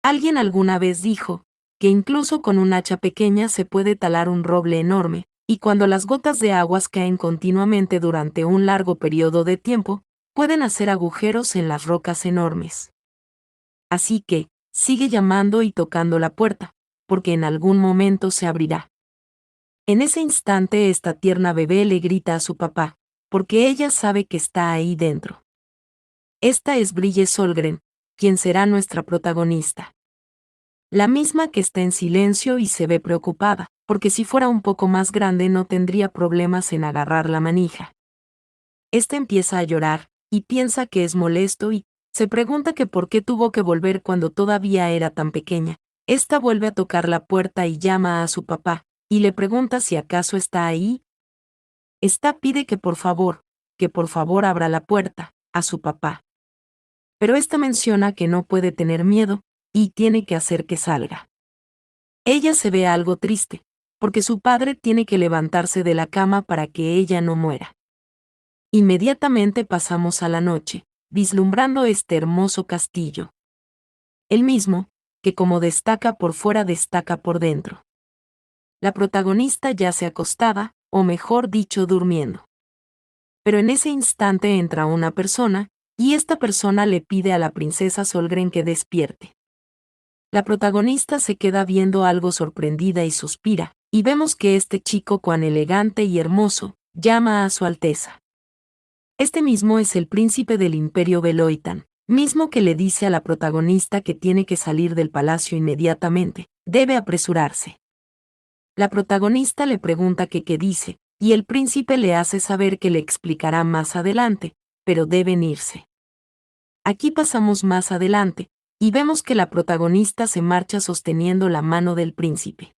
Alguien alguna vez dijo que incluso con un hacha pequeña se puede talar un roble enorme, y cuando las gotas de aguas caen continuamente durante un largo periodo de tiempo, pueden hacer agujeros en las rocas enormes. Así que, sigue llamando y tocando la puerta, porque en algún momento se abrirá. En ese instante esta tierna bebé le grita a su papá, porque ella sabe que está ahí dentro. Esta es Brille Solgren, quien será nuestra protagonista. La misma que está en silencio y se ve preocupada, porque si fuera un poco más grande no tendría problemas en agarrar la manija. Esta empieza a llorar, y piensa que es molesto y se pregunta que por qué tuvo que volver cuando todavía era tan pequeña. Esta vuelve a tocar la puerta y llama a su papá, y le pregunta si acaso está ahí. Esta pide que por favor abra la puerta, a su papá. Pero esta menciona que no puede tener miedo, y tiene que hacer que salga. Ella se ve algo triste, porque su padre tiene que levantarse de la cama para que ella no muera. Inmediatamente pasamos a la noche, vislumbrando este hermoso castillo. El mismo, que como destaca por fuera destaca por dentro. La protagonista yace acostada, o mejor dicho durmiendo. Pero en ese instante entra una persona, y esta persona le pide a la princesa Solgren que despierte. La protagonista se queda viendo algo sorprendida y suspira, y vemos que este chico cuán elegante y hermoso, llama a su Alteza. Este mismo es el príncipe del Imperio Veloitan, mismo que le dice a la protagonista que tiene que salir del palacio inmediatamente, debe apresurarse. La protagonista le pregunta que qué dice, y el príncipe le hace saber que le explicará más adelante, pero deben irse. Aquí pasamos más adelante, y vemos que la protagonista se marcha sosteniendo la mano del príncipe.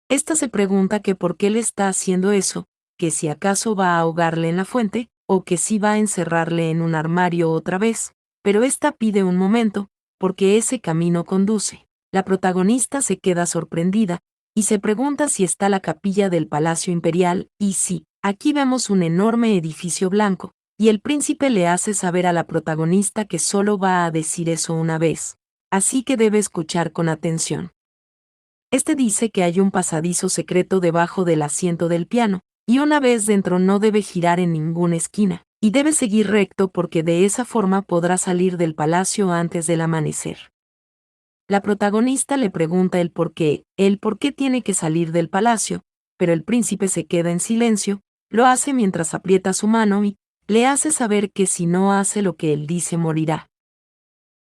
Esta se pregunta que por qué le está haciendo eso, que si acaso va a ahogarle en la fuente, o que si va a encerrarle en un armario otra vez, pero esta pide un momento, porque ese camino conduce. La protagonista se queda sorprendida, y se pregunta si está la capilla del Palacio Imperial, y sí, aquí vemos un enorme edificio blanco, y el príncipe le hace saber a la protagonista que solo va a decir eso una vez, así que debe escuchar con atención. Este dice que hay un pasadizo secreto debajo del asiento del piano, y una vez dentro no debe girar en ninguna esquina, y debe seguir recto porque de esa forma podrá salir del palacio antes del amanecer. La protagonista le pregunta el por qué tiene que salir del palacio, pero el príncipe se queda en silencio, lo hace mientras aprieta su mano y le hace saber que si no hace lo que él dice morirá.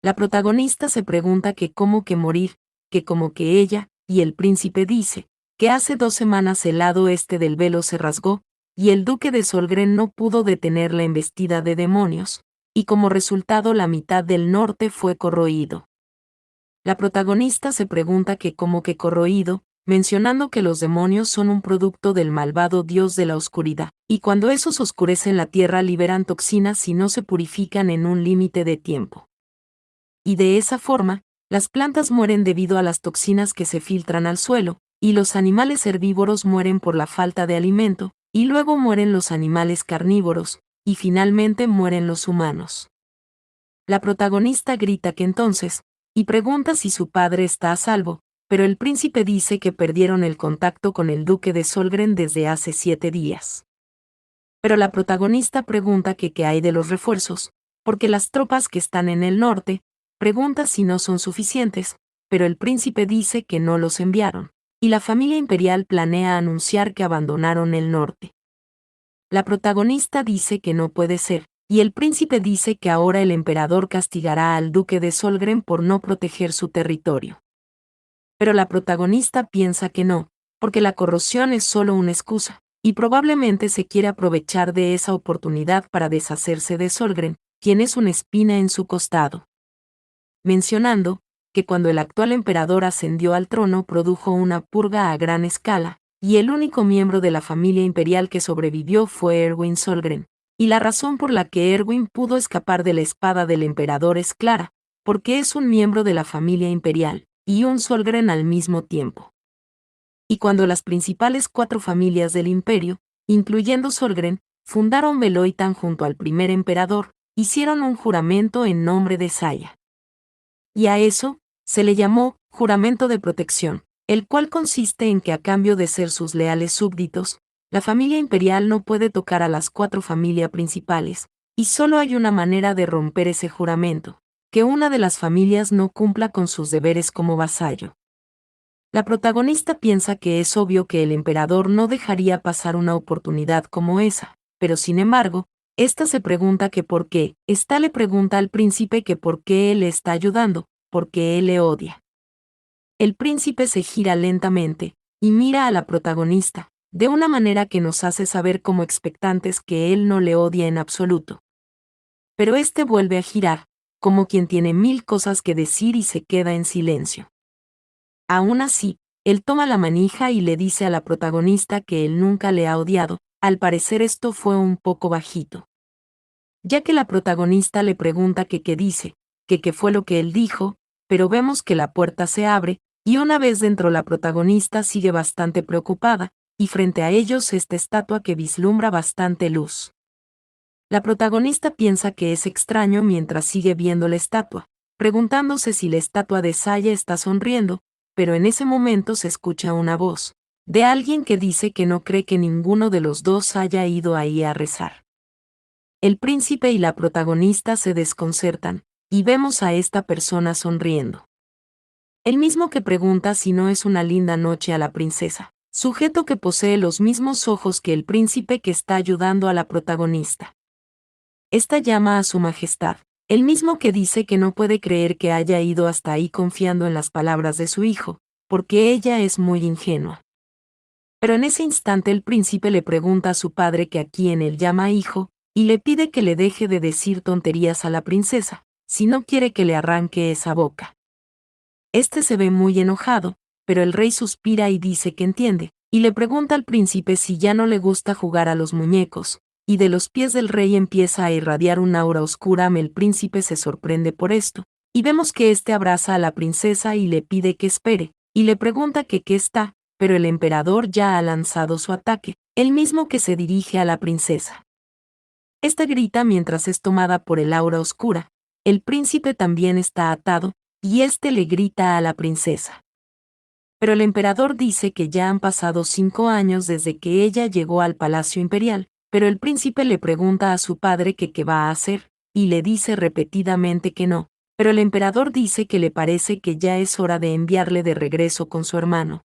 La protagonista se pregunta que cómo que morir, que como que ella, y el príncipe dice que hace 2 semanas el lado este del velo se rasgó, y el duque de Solgren no pudo detener la embestida de demonios, y como resultado la mitad del norte fue corroído. La protagonista se pregunta que cómo que corroído, mencionando que los demonios son un producto del malvado dios de la oscuridad, y cuando esos oscurecen la tierra liberan toxinas si no se purifican en un límite de tiempo. Y de esa forma, las plantas mueren debido a las toxinas que se filtran al suelo, y los animales herbívoros mueren por la falta de alimento, y luego mueren los animales carnívoros, y finalmente mueren los humanos. La protagonista grita que entonces, y pregunta si su padre está a salvo, pero el príncipe dice que perdieron el contacto con el duque de Solgren desde hace 7 días. Pero la protagonista pregunta que qué hay de los refuerzos, porque las tropas que están en el norte, pregunta si no son suficientes, pero el príncipe dice que no los enviaron, y la familia imperial planea anunciar que abandonaron el norte. La protagonista dice que no puede ser, y el príncipe dice que ahora el emperador castigará al duque de Solgren por no proteger su territorio. Pero la protagonista piensa que no, porque la corrosión es solo una excusa, y probablemente se quiere aprovechar de esa oportunidad para deshacerse de Solgren, quien es una espina en su costado. Mencionando que cuando el actual emperador ascendió al trono produjo una purga a gran escala, y el único miembro de la familia imperial que sobrevivió fue Erwin Solgren, y la razón por la que Erwin pudo escapar de la espada del emperador es clara, porque es un miembro de la familia imperial, y un Solgren al mismo tiempo. Y cuando las principales 4 familias del imperio, incluyendo Solgren, fundaron Veloitan junto al primer emperador, hicieron un juramento en nombre de Saya. Y a eso, Se le llamó juramento de protección, el cual consiste en que a cambio de ser sus leales súbditos, la familia imperial no puede tocar a las 4 familias principales, y solo hay una manera de romper ese juramento, que una de las familias no cumpla con sus deberes como vasallo. La protagonista piensa que es obvio que el emperador no dejaría pasar una oportunidad como esa, pero sin embargo, ésta se pregunta que por qué, ésta le pregunta al príncipe que por qué él le está ayudando, porque él le odia. El príncipe se gira lentamente, y mira a la protagonista, de una manera que nos hace saber como expectantes que él no le odia en absoluto. Pero este vuelve a girar, como quien tiene 1000 cosas que decir y se queda en silencio. Aún así, él toma la manija y le dice a la protagonista que él nunca le ha odiado, al parecer esto fue un poco bajito. Ya que la protagonista le pregunta que qué dice, que qué fue lo que él dijo, pero vemos que la puerta se abre, y una vez dentro la protagonista sigue bastante preocupada, y frente a ellos esta estatua que vislumbra bastante luz. La protagonista piensa que es extraño mientras sigue viendo la estatua, preguntándose si la estatua de Saya está sonriendo, pero en ese momento se escucha una voz de alguien que dice que no cree que ninguno de los dos haya ido ahí a rezar. El príncipe y la protagonista se desconcertan, y vemos a esta persona sonriendo. El mismo que pregunta si no es una linda noche a la princesa, sujeto que posee los mismos ojos que el príncipe que está ayudando a la protagonista. Esta llama a su majestad, el mismo que dice que no puede creer que haya ido hasta ahí confiando en las palabras de su hijo, porque ella es muy ingenua. Pero en ese instante el príncipe le pregunta a su padre que a quién él llama hijo, y le pide que le deje de decir tonterías a la princesa, si no quiere que le arranque esa boca. Este se ve muy enojado, pero el rey suspira y dice que entiende, y le pregunta al príncipe si ya no le gusta jugar a los muñecos, y de los pies del rey empieza a irradiar un aura oscura. El príncipe se sorprende por esto, y vemos que éste abraza a la princesa y le pide que espere, y le pregunta que qué está, pero el emperador ya ha lanzado su ataque, el mismo que se dirige a la princesa. Esta grita mientras es tomada por el aura oscura. El príncipe también está atado, y este le grita a la princesa. Pero el emperador dice que ya han pasado 5 años desde que ella llegó al palacio imperial, pero el príncipe le pregunta a su padre que qué va a hacer, y le dice repetidamente que no, pero el emperador dice que le parece que ya es hora de enviarle de regreso con su hermano.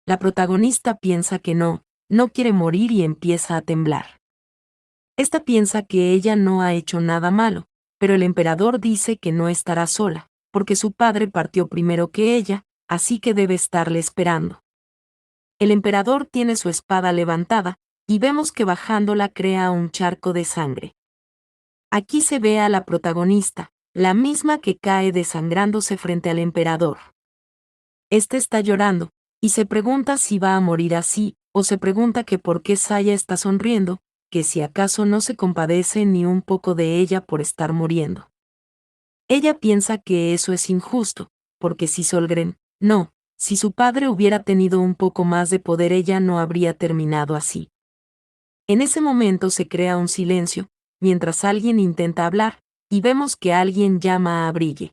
La protagonista piensa que no quiere morir y empieza a temblar. Esta piensa que ella no ha hecho nada malo, pero el emperador dice que no estará sola, porque su padre partió primero que ella, así que debe estarle esperando. El emperador tiene su espada levantada, y vemos que bajándola crea un charco de sangre. Aquí se ve a la protagonista, la misma que cae desangrándose frente al emperador. Este está llorando, y se pregunta si va a morir así, o se pregunta que por qué Saya está sonriendo, que si acaso no se compadece ni un poco de ella por estar muriendo. Ella piensa que eso es injusto, porque si Solgren, si su padre hubiera tenido un poco más de poder ella no habría terminado así. En ese momento se crea un silencio, mientras alguien intenta hablar, y vemos que alguien llama a Brille.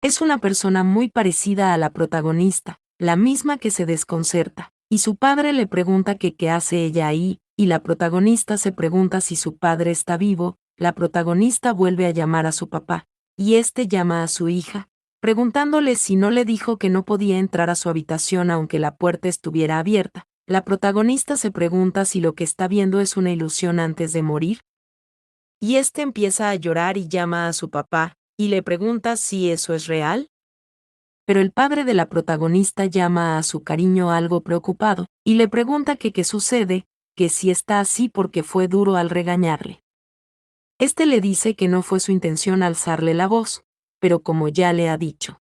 Es una persona muy parecida a la protagonista, la misma que se desconcerta, y su padre le pregunta que qué hace ella ahí, y la protagonista se pregunta si su padre está vivo. La protagonista vuelve a llamar a su papá, y este llama a su hija, preguntándole si no le dijo que no podía entrar a su habitación aunque la puerta estuviera abierta. La protagonista se pregunta si lo que está viendo es una ilusión antes de morir. Y este empieza a llorar y llama a su papá, y le pregunta si eso es real. Pero el padre de la protagonista llama a su cariño algo preocupado, y le pregunta que qué sucede, que si está así porque fue duro al regañarle. Este le dice que no fue su intención alzarle la voz, pero como ya le ha dicho.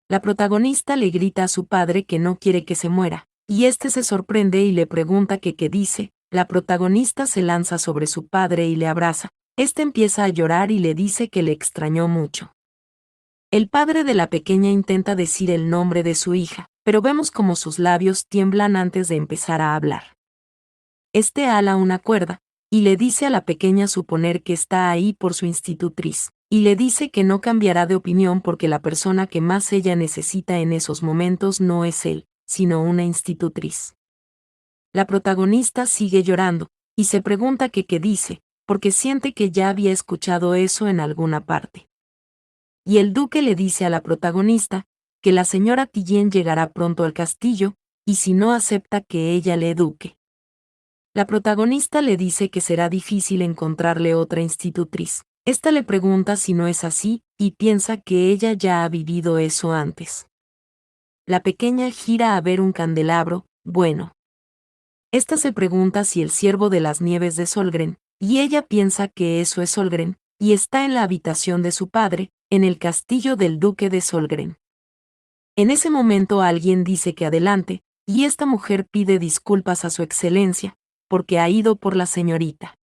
La protagonista le grita a su padre que no quiere que se muera, y este se sorprende y le pregunta que qué dice. La protagonista se lanza sobre su padre y le abraza. Este empieza a llorar y le dice que le extrañó mucho. El padre de la pequeña intenta decir el nombre de su hija, pero vemos como sus labios tiemblan antes de empezar a hablar. Este ala una cuerda, y le dice a la pequeña suponer que está ahí por su institutriz, y le dice que no cambiará de opinión porque la persona que más ella necesita en esos momentos no es él, sino una institutriz. La protagonista sigue llorando, y se pregunta que qué dice, porque siente que ya había escuchado eso en alguna parte. Y el duque le dice a la protagonista que la señora Tillien llegará pronto al castillo, y si no acepta que ella le eduque. La protagonista le dice que será difícil encontrarle otra institutriz. Esta le pregunta si no es así, y piensa que ella ya ha vivido eso antes. La pequeña gira a ver un candelabro, bueno. Esta se pregunta si el ciervo de las nieves de Solgren, y ella piensa que eso es Solgren, y está en la habitación de su padre, en el castillo del duque de Solgren. En ese momento alguien dice que adelante, y esta mujer pide disculpas a su excelencia, porque ha ido por la señorita.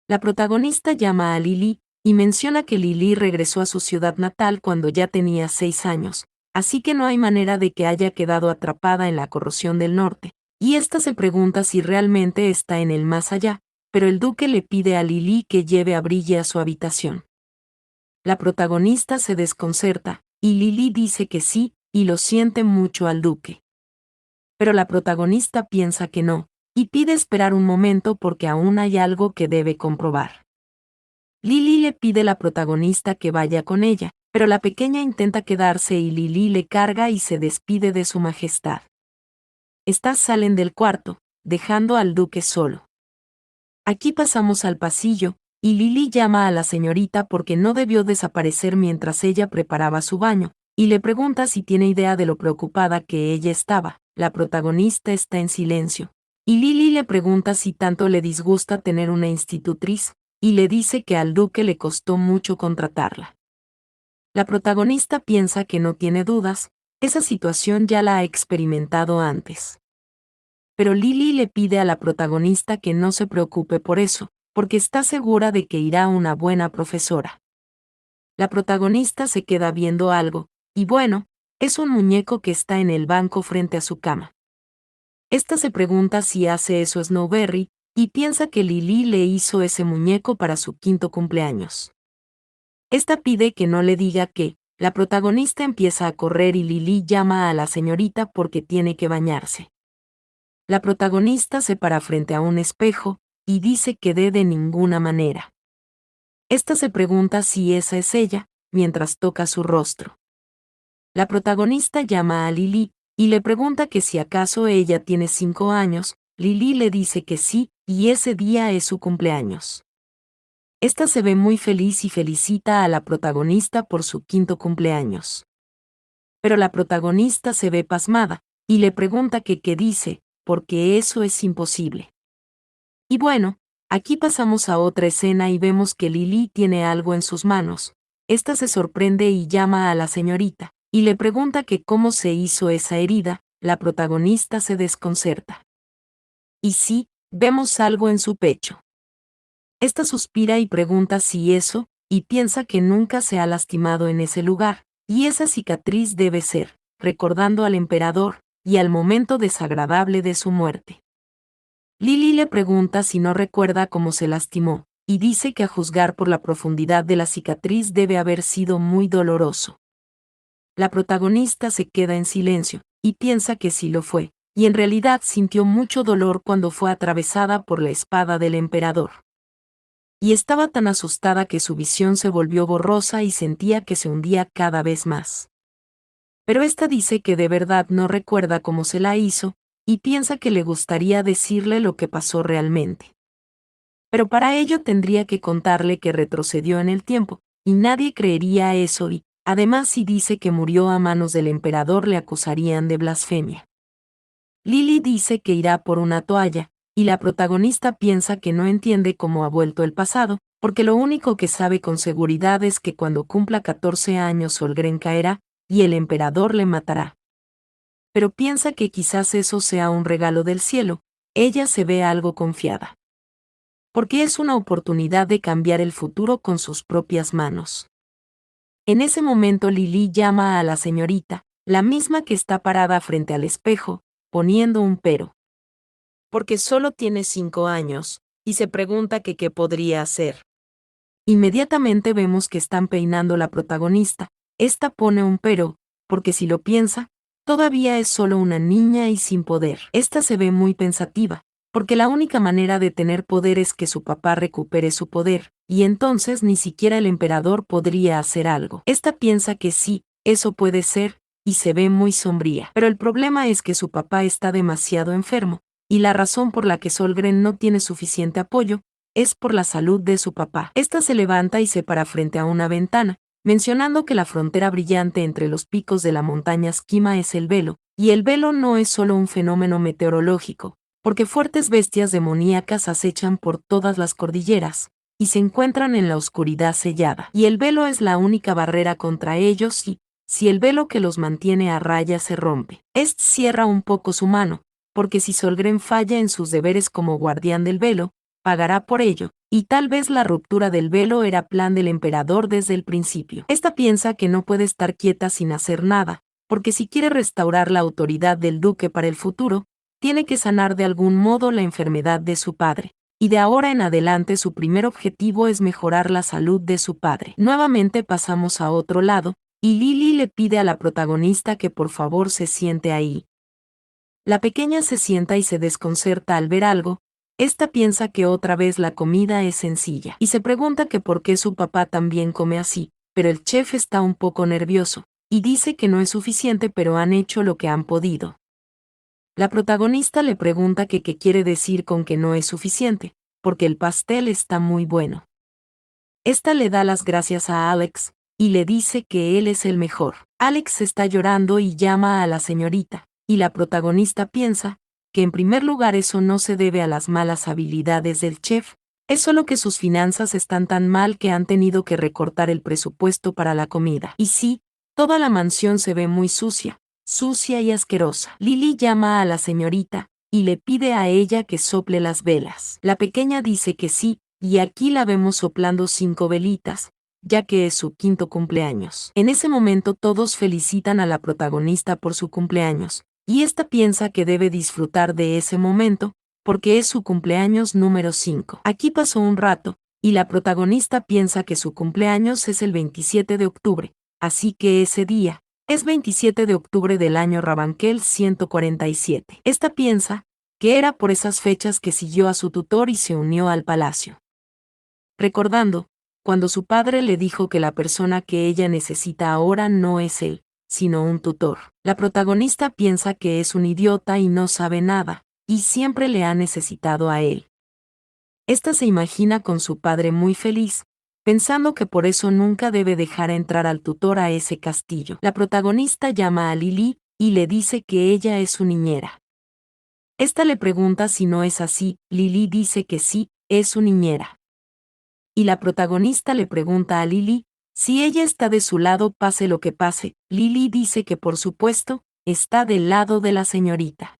La protagonista llama a Lili, y menciona que Lili regresó a su ciudad natal cuando ya tenía 6 años, así que no hay manera de que haya quedado atrapada en la corrosión del norte, y esta se pregunta si realmente está en el más allá, pero el duque le pide a Lili que lleve a Brille a su habitación. La protagonista se desconcerta, y Lili dice que sí, y lo siente mucho al duque. Pero la protagonista piensa que no, y pide esperar un momento porque aún hay algo que debe comprobar. Lili le pide a la protagonista que vaya con ella, pero la pequeña intenta quedarse y Lili le carga y se despide de su majestad. Estas salen del cuarto, dejando al duque solo. Aquí pasamos al pasillo, y Lili llama a la señorita porque no debió desaparecer mientras ella preparaba su baño, y le pregunta si tiene idea de lo preocupada que ella estaba. La protagonista está en silencio. Y Lili le pregunta si tanto le disgusta tener una institutriz, y le dice que al duque le costó mucho contratarla. La protagonista piensa que no tiene dudas, esa situación ya la ha experimentado antes. Pero Lili le pide a la protagonista que no se preocupe por eso, porque está segura de que irá una buena profesora. La protagonista se queda viendo algo, y bueno, es un muñeco que está en el banco frente a su cama. Esta se pregunta si hace eso Snowberry, y piensa que Lili le hizo ese muñeco para su 5º cumpleaños. Esta pide que no le diga que, la protagonista empieza a correr y Lili llama a la señorita porque tiene que bañarse. La protagonista se para frente a un espejo, y dice que de ninguna manera. Esta se pregunta si esa es ella, mientras toca su rostro. La protagonista llama a Lili, y le pregunta que si acaso ella tiene 5 años, Lili le dice que sí, y ese día es su cumpleaños. Esta se ve muy feliz y felicita a la protagonista por su 5º cumpleaños. Pero la protagonista se ve pasmada, y le pregunta que qué dice, porque eso es imposible. Y bueno, aquí pasamos a otra escena y vemos que Lili tiene algo en sus manos. Esta se sorprende y llama a la señorita, y le pregunta que cómo se hizo esa herida. La protagonista se desconcerta. Y sí, vemos algo en su pecho. Esta suspira y pregunta si eso, y piensa que nunca se ha lastimado en ese lugar, y esa cicatriz debe ser, recordando al emperador, y al momento desagradable de su muerte. Lili le pregunta si no recuerda cómo se lastimó, y dice que a juzgar por la profundidad de la cicatriz debe haber sido muy doloroso. La protagonista se queda en silencio, y piensa que sí lo fue, y en realidad sintió mucho dolor cuando fue atravesada por la espada del emperador. Y estaba tan asustada que su visión se volvió borrosa y sentía que se hundía cada vez más. Pero esta dice que de verdad no recuerda cómo se la hizo, y piensa que le gustaría decirle lo que pasó realmente. Pero para ello tendría que contarle que retrocedió en el tiempo, y nadie creería eso y, además si dice que murió a manos del emperador le acusarían de blasfemia. Lili dice que irá por una toalla, y la protagonista piensa que no entiende cómo ha vuelto el pasado, porque lo único que sabe con seguridad es que cuando cumpla 14 años Solgren caerá, y el emperador le matará. Pero piensa que quizás eso sea un regalo del cielo, ella se ve algo confiada. Porque es una oportunidad de cambiar el futuro con sus propias manos. En ese momento Lili llama a la señorita, la misma que está parada frente al espejo, poniendo un pero. Porque solo tiene 5 años, y se pregunta que qué podría hacer. Inmediatamente vemos que están peinando la protagonista. Esta pone un pero, porque si lo piensa, todavía es solo una niña y sin poder. Esta se ve muy pensativa, porque la única manera de tener poder es que su papá recupere su poder, y entonces ni siquiera el emperador podría hacer algo. Esta piensa que sí, eso puede ser, y se ve muy sombría. Pero el problema es que su papá está demasiado enfermo, y la razón por la que Solgren no tiene suficiente apoyo es por la salud de su papá. Esta se levanta y se para frente a una ventana, mencionando que la frontera brillante entre los picos de la montaña Skima es el velo, y el velo no es solo un fenómeno meteorológico, porque fuertes bestias demoníacas acechan por todas las cordilleras, y se encuentran en la oscuridad sellada. Y el velo es la única barrera contra ellos y, si el velo que los mantiene a raya se rompe, cierra un poco su mano, porque si Solgren falla en sus deberes como guardián del velo, pagará por ello, y tal vez la ruptura del velo era plan del emperador desde el principio. Esta piensa que no puede estar quieta sin hacer nada, porque si quiere restaurar la autoridad del duque para el futuro, tiene que sanar de algún modo la enfermedad de su padre, y de ahora en adelante su primer objetivo es mejorar la salud de su padre. Nuevamente pasamos a otro lado, y Lily le pide a la protagonista que por favor se siente ahí. La pequeña se sienta y se desconcerta al ver algo. Esta piensa que otra vez la comida es sencilla, y se pregunta que por qué su papá también come así, pero el chef está un poco nervioso, y dice que no es suficiente pero han hecho lo que han podido. La protagonista le pregunta que qué quiere decir con que no es suficiente, porque el pastel está muy bueno. Esta le da las gracias a Alex, y le dice que él es el mejor. Alex está llorando y llama a la señorita, y la protagonista piensa que en primer lugar eso no se debe a las malas habilidades del chef, es solo que sus finanzas están tan mal que han tenido que recortar el presupuesto para la comida. Y sí, toda la mansión se ve muy sucia y asquerosa. Lily llama a la señorita, y le pide a ella que sople las velas. La pequeña dice que sí, y aquí la vemos soplando 5 velitas, ya que es su 5º cumpleaños. En ese momento todos felicitan a la protagonista por su cumpleaños, y esta piensa que debe disfrutar de ese momento, porque es su cumpleaños número 5. Aquí pasó un rato, y la protagonista piensa que su cumpleaños es el 27 de octubre, así que ese día es 27 de octubre del año Rabanquel 147. Esta piensa que era por esas fechas que siguió a su tutor y se unió al palacio. Recordando, cuando su padre le dijo que la persona que ella necesita ahora no es él, sino un tutor. La protagonista piensa que es un idiota y no sabe nada, y siempre le ha necesitado a él. Esta se imagina con su padre muy feliz, pensando que por eso nunca debe dejar entrar al tutor a ese castillo. La protagonista llama a Lily, y le dice que ella es su niñera. Esta le pregunta si no es así, Lily dice que sí, es su niñera. Y la protagonista le pregunta a Lily si ella está de su lado pase lo que pase. Lily dice que por supuesto, está del lado de la señorita.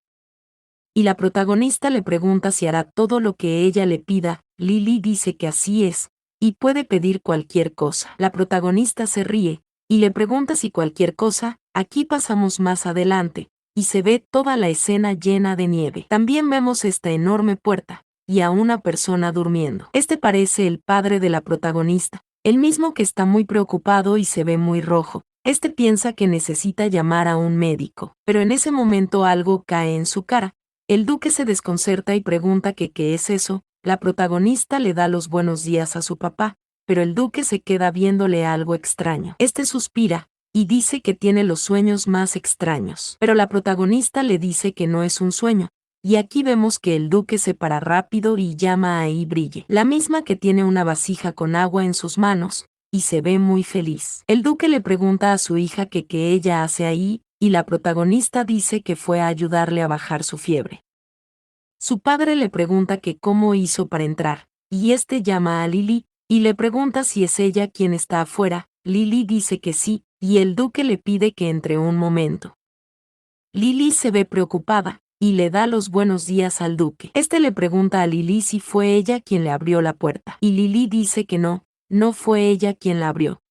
Y la protagonista le pregunta si hará todo lo que ella le pida. Lily dice que así es, y puede pedir cualquier cosa. La protagonista se ríe, y le pregunta si cualquier cosa. Aquí pasamos más adelante, y se ve toda la escena llena de nieve. También vemos esta enorme puerta, y a una persona durmiendo. Este parece el padre de la protagonista, el mismo que está muy preocupado y se ve muy rojo. Este piensa que necesita llamar a un médico, pero en ese momento algo cae en su cara. El duque se desconcerta y pregunta que qué es eso. La protagonista le da los buenos días a su papá, pero el duque se queda viéndole algo extraño. Este suspira, y dice que tiene los sueños más extraños. Pero la protagonista le dice que no es un sueño, y aquí vemos que el duque se para rápido y llama a Brille, la misma que tiene una vasija con agua en sus manos, y se ve muy feliz. El duque le pregunta a su hija que qué ella hace ahí, y la protagonista dice que fue a ayudarle a bajar su fiebre. Su padre le pregunta que cómo hizo para entrar, y este llama a Lily, y le pregunta si es ella quien está afuera. Lily dice que sí, y el duque le pide que entre un momento. Lily se ve preocupada, y le da los buenos días al duque. Este le pregunta a Lily si fue ella quien le abrió la puerta, y Lily dice que no, no fue ella quien la abrió.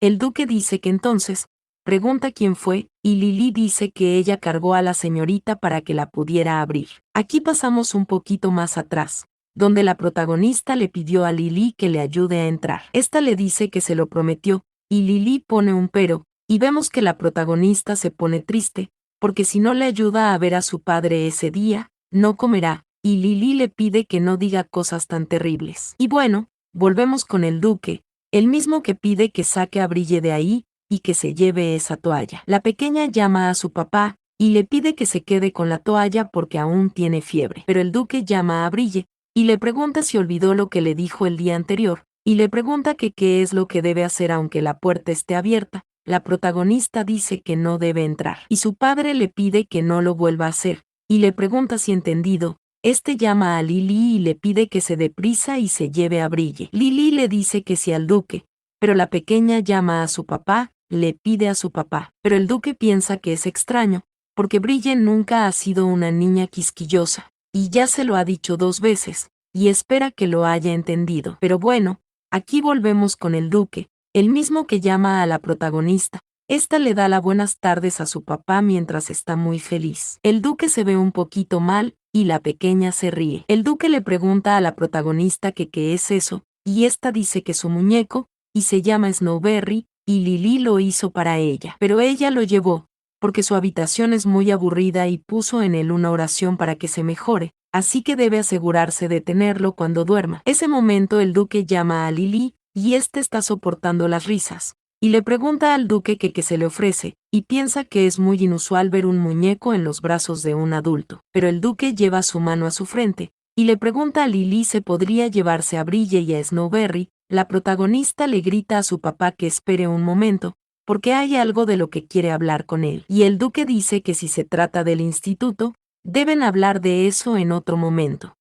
El duque dice que entonces, pregunta quién fue, y Lily dice que ella cargó a la señorita para que la pudiera abrir. Aquí pasamos un poquito más atrás, donde la protagonista le pidió a Lily que le ayude a entrar. Esta le dice que se lo prometió, y Lily pone un pero, y vemos que la protagonista se pone triste, porque si no le ayuda a ver a su padre ese día, no comerá, y Lily le pide que no diga cosas tan terribles. Y bueno, volvemos con el duque, el mismo que pide que saque a Brille de ahí, y que se lleve esa toalla. La pequeña llama a su papá, y le pide que se quede con la toalla porque aún tiene fiebre. Pero el duque llama a Brille, y le pregunta si olvidó lo que le dijo el día anterior, y le pregunta que qué es lo que debe hacer aunque la puerta esté abierta. La protagonista dice que no debe entrar, y su padre le pide que no lo vuelva a hacer, y le pregunta si entendido. Este llama a Lily y le pide que se dé prisa y se lleve a Brille. Lily le dice que sí al duque, pero la pequeña llama a su papá, le pide a su papá, pero el duque piensa que es extraño, porque Brille nunca ha sido una niña quisquillosa, y ya se lo ha dicho 2 veces, y espera que lo haya entendido. Pero bueno, aquí volvemos con el duque, el mismo que llama a la protagonista. Esta le da las buenas tardes a su papá mientras está muy feliz. El duque se ve un poquito mal, y la pequeña se ríe. El duque le pregunta a la protagonista que qué es eso, y esta dice que su muñeco, y se llama Snowberry, y Lily lo hizo para ella. Pero ella lo llevó, porque su habitación es muy aburrida y puso en él una oración para que se mejore, así que debe asegurarse de tenerlo cuando duerma. Ese momento el duque llama a Lily, y este está soportando las risas, y le pregunta al duque que qué se le ofrece, y piensa que es muy inusual ver un muñeco en los brazos de un adulto. Pero el duque lleva su mano a su frente, y le pregunta a Lily si podría llevarse a Brille y a Snowberry. La protagonista le grita a su papá que espere un momento, porque hay algo de lo que quiere hablar con él. Y el duque dice que si se trata del instituto, deben hablar de eso en otro momento.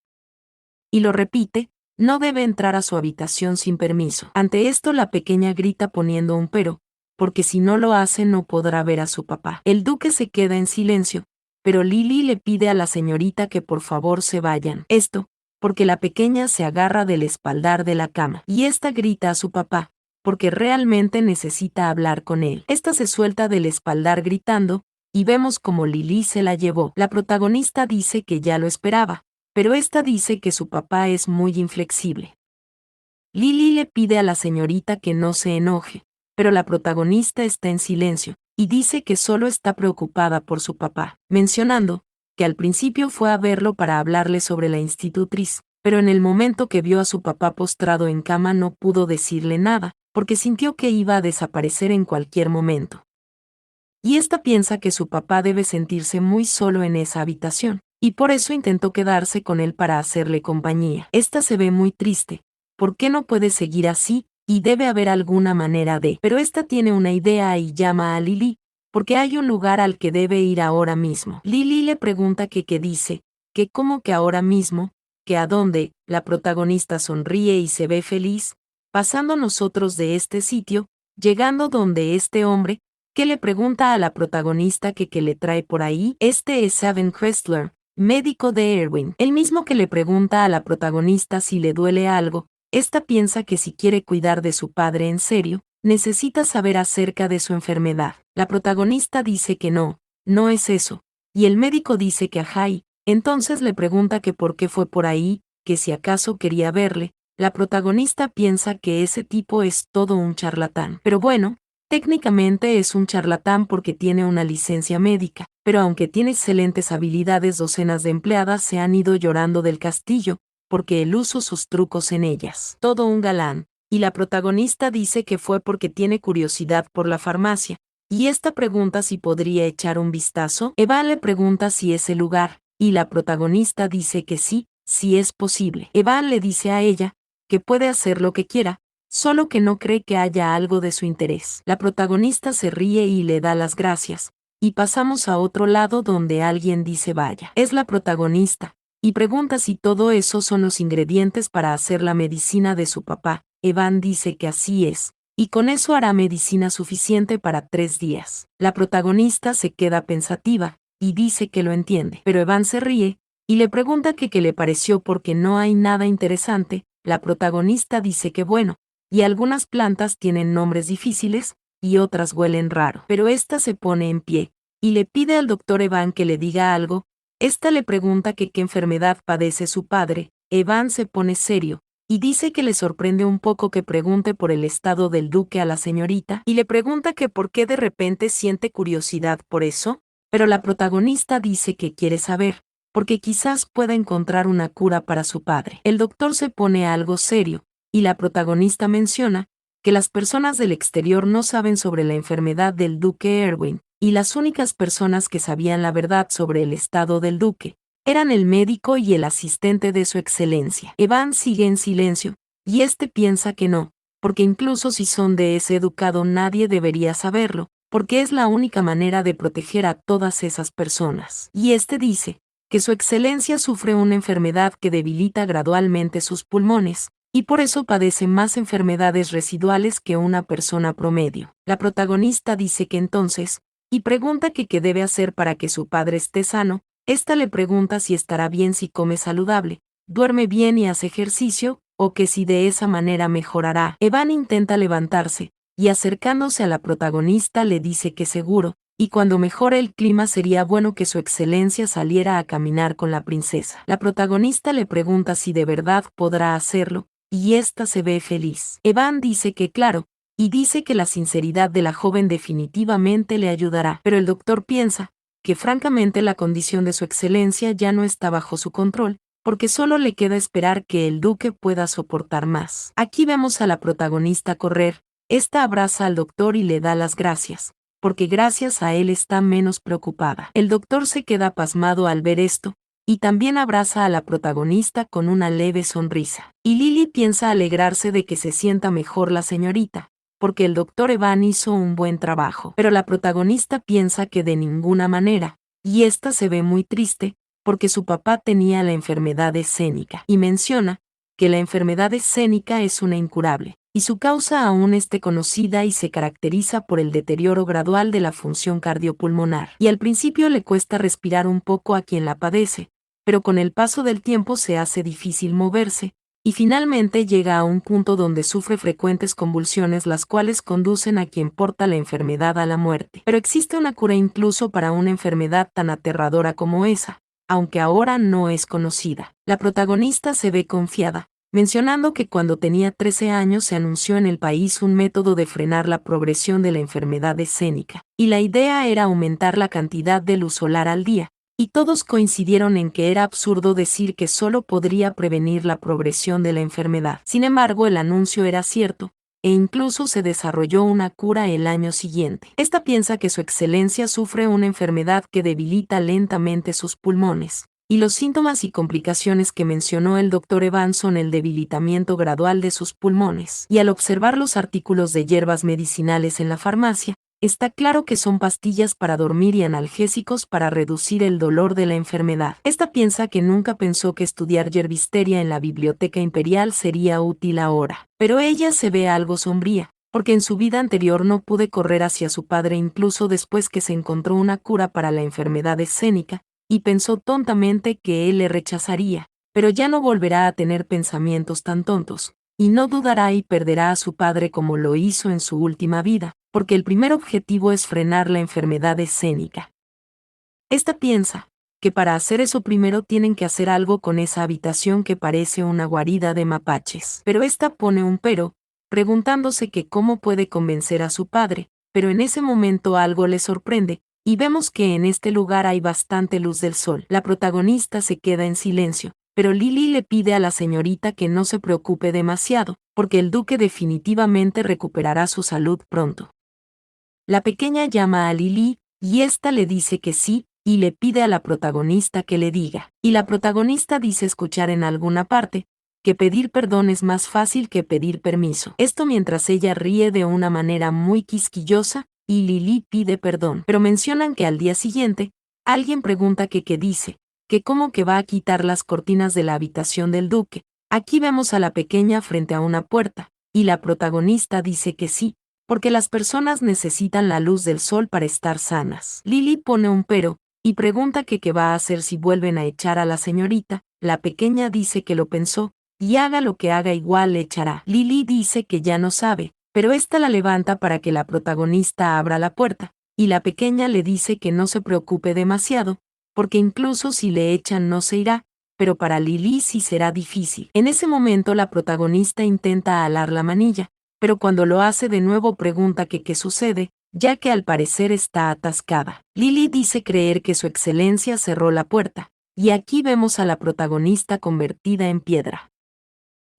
Y lo repite, no debe entrar a su habitación sin permiso. Ante esto la pequeña grita poniendo un pero, porque si no lo hace no podrá ver a su papá. El duque se queda en silencio, pero Lily le pide a la señorita que por favor se vayan. Esto, porque la pequeña se agarra del espaldar de la cama, y esta grita a su papá, porque realmente necesita hablar con él. Esta se suelta del espaldar gritando, y vemos como Lily se la llevó. La protagonista dice que ya lo esperaba, pero esta dice que su papá es muy inflexible. Lily le pide a la señorita que no se enoje, pero la protagonista está en silencio, y dice que solo está preocupada por su papá, mencionando que al principio fue a verlo para hablarle sobre la institutriz, pero en el momento que vio a su papá postrado en cama no pudo decirle nada, porque sintió que iba a desaparecer en cualquier momento. Y esta piensa que su papá debe sentirse muy solo en esa habitación, y por eso intentó quedarse con él para hacerle compañía. Esta se ve muy triste. ¿Por qué no puede seguir así? Y debe haber alguna manera de... Pero esta tiene una idea y llama a Lily, porque hay un lugar al que debe ir ahora mismo. Lily le pregunta que qué dice, que cómo que ahora mismo, que a dónde. La protagonista sonríe y se ve feliz, pasando nosotros de este sitio, llegando donde este hombre, que le pregunta a la protagonista que qué le trae por ahí. Este es Saben Kressler, médico de Erwin, el mismo que le pregunta a la protagonista si le duele algo. Esta piensa que si quiere cuidar de su padre en serio, necesita saber acerca de su enfermedad. La protagonista dice que no, no es eso, y el médico dice que ajá, y entonces le pregunta que por qué fue por ahí, que si acaso quería verle. La protagonista piensa que ese tipo es todo un charlatán. Pero bueno, técnicamente es un charlatán porque tiene una licencia médica, pero aunque tiene excelentes habilidades, docenas de empleadas se han ido llorando del castillo, porque él usó sus trucos en ellas. Todo un galán, y la protagonista dice que fue porque tiene curiosidad por la farmacia, y esta pregunta si podría echar un vistazo. Evan le pregunta si es el lugar, y la protagonista dice que sí, si es posible. Evan le dice a ella que puede hacer lo que quiera, solo que no cree que haya algo de su interés. La protagonista se ríe y le da las gracias, y pasamos a otro lado donde alguien dice vaya. Es la protagonista, y pregunta si todo eso son los ingredientes para hacer la medicina de su papá. Evan dice que así es, y con eso hará medicina suficiente para 3 días. La protagonista se queda pensativa, y dice que lo entiende, pero Evan se ríe, y le pregunta que qué le pareció porque no hay nada interesante. La protagonista dice que bueno, y algunas plantas tienen nombres difíciles, y otras huelen raro. Pero esta se pone en pie, y le pide al doctor Evan que le diga algo. Esta le pregunta que qué enfermedad padece su padre. Evan se pone serio, y dice que le sorprende un poco que pregunte por el estado del duque a la señorita, y le pregunta que por qué de repente siente curiosidad por eso, pero la protagonista dice que quiere saber, porque quizás pueda encontrar una cura para su padre. El doctor se pone algo serio, y la protagonista menciona que las personas del exterior no saben sobre la enfermedad del duque Erwin, y las únicas personas que sabían la verdad sobre el estado del duque eran el médico y el asistente de su excelencia. Evan sigue en silencio, y este piensa que no, porque incluso si son de ese educado nadie debería saberlo, porque es la única manera de proteger a todas esas personas. Y este dice que su excelencia sufre una enfermedad que debilita gradualmente sus pulmones, y por eso padece más enfermedades residuales que una persona promedio. La protagonista dice que entonces, y pregunta que qué debe hacer para que su padre esté sano. Esta le pregunta si estará bien si come saludable, duerme bien y hace ejercicio, o que si de esa manera mejorará. Evan intenta levantarse, y acercándose a la protagonista le dice que seguro, y cuando mejore el clima sería bueno que su excelencia saliera a caminar con la princesa. La protagonista le pregunta si de verdad podrá hacerlo, y ésta se ve feliz. Evan dice que claro, y dice que la sinceridad de la joven definitivamente le ayudará, pero el doctor piensa que francamente la condición de su excelencia ya no está bajo su control, porque solo le queda esperar que el duque pueda soportar más. Aquí vemos a la protagonista correr, esta abraza al doctor y le da las gracias, porque gracias a él está menos preocupada. El doctor se queda pasmado al ver esto, y también abraza a la protagonista con una leve sonrisa. Y Lily piensa alegrarse de que se sienta mejor la señorita, porque el doctor Evan hizo un buen trabajo. Pero la protagonista piensa que de ninguna manera, y esta se ve muy triste, porque su papá tenía la enfermedad escénica, y menciona que la enfermedad escénica es una incurable, y su causa aún esté conocida y se caracteriza por el deterioro gradual de la función cardiopulmonar. Y al principio le cuesta respirar un poco a quien la padece, pero con el paso del tiempo se hace difícil moverse, y finalmente llega a un punto donde sufre frecuentes convulsiones las cuales conducen a quien porta la enfermedad a la muerte. Pero existe una cura incluso para una enfermedad tan aterradora como esa, aunque ahora no es conocida. La protagonista se ve confiada, mencionando que cuando tenía 13 años se anunció en el país un método de frenar la progresión de la enfermedad escénica, y la idea era aumentar la cantidad de luz solar al día, y todos coincidieron en que era absurdo decir que solo podría prevenir la progresión de la enfermedad. Sin embargo, el anuncio era cierto, e incluso se desarrolló una cura el año siguiente. Esta piensa que su excelencia sufre una enfermedad que debilita lentamente sus pulmones, y los síntomas y complicaciones que mencionó el doctor Evan son el debilitamiento gradual de sus pulmones. Y al observar los artículos de hierbas medicinales en la farmacia, está claro que son pastillas para dormir y analgésicos para reducir el dolor de la enfermedad. Esta piensa que nunca pensó que estudiar yerbisteria en la Biblioteca Imperial sería útil ahora. Pero ella se ve algo sombría, porque en su vida anterior no pude correr hacia su padre incluso después que se encontró una cura para la enfermedad escénica, y pensó tontamente que él le rechazaría, pero ya no volverá a tener pensamientos tan tontos, y no dudará y perderá a su padre como lo hizo en su última vida, porque el primer objetivo es frenar la enfermedad escénica. Esta piensa que para hacer eso primero tienen que hacer algo con esa habitación que parece una guarida de mapaches. Pero esta pone un pero, preguntándose que cómo puede convencer a su padre, pero en ese momento algo le sorprende, y vemos que en este lugar hay bastante luz del sol. La protagonista se queda en silencio, pero Lily le pide a la señorita que no se preocupe demasiado, porque el duque definitivamente recuperará su salud pronto. La pequeña llama a Lily, y ésta le dice que sí, y le pide a la protagonista que le diga. Y la protagonista dice escuchar en alguna parte que pedir perdón es más fácil que pedir permiso. Esto mientras ella ríe de una manera muy quisquillosa, y Lily pide perdón. Pero mencionan que al día siguiente, alguien pregunta que qué dice, que cómo que va a quitar las cortinas de la habitación del duque. Aquí vemos a la pequeña frente a una puerta, y la protagonista dice que sí, porque las personas necesitan la luz del sol para estar sanas. Lily pone un pero, y pregunta que qué va a hacer si vuelven a echar a la señorita. La pequeña dice que lo pensó, y haga lo que haga igual le echará. Lily dice que ya no sabe, pero esta la levanta para que la protagonista abra la puerta, y la pequeña le dice que no se preocupe demasiado, porque incluso si le echan no se irá, pero para Lily sí será difícil. En ese momento la protagonista intenta alar la manilla, pero cuando lo hace de nuevo pregunta que qué sucede, ya que al parecer está atascada. Lily dice creer que su excelencia cerró la puerta, y aquí vemos a la protagonista convertida en piedra.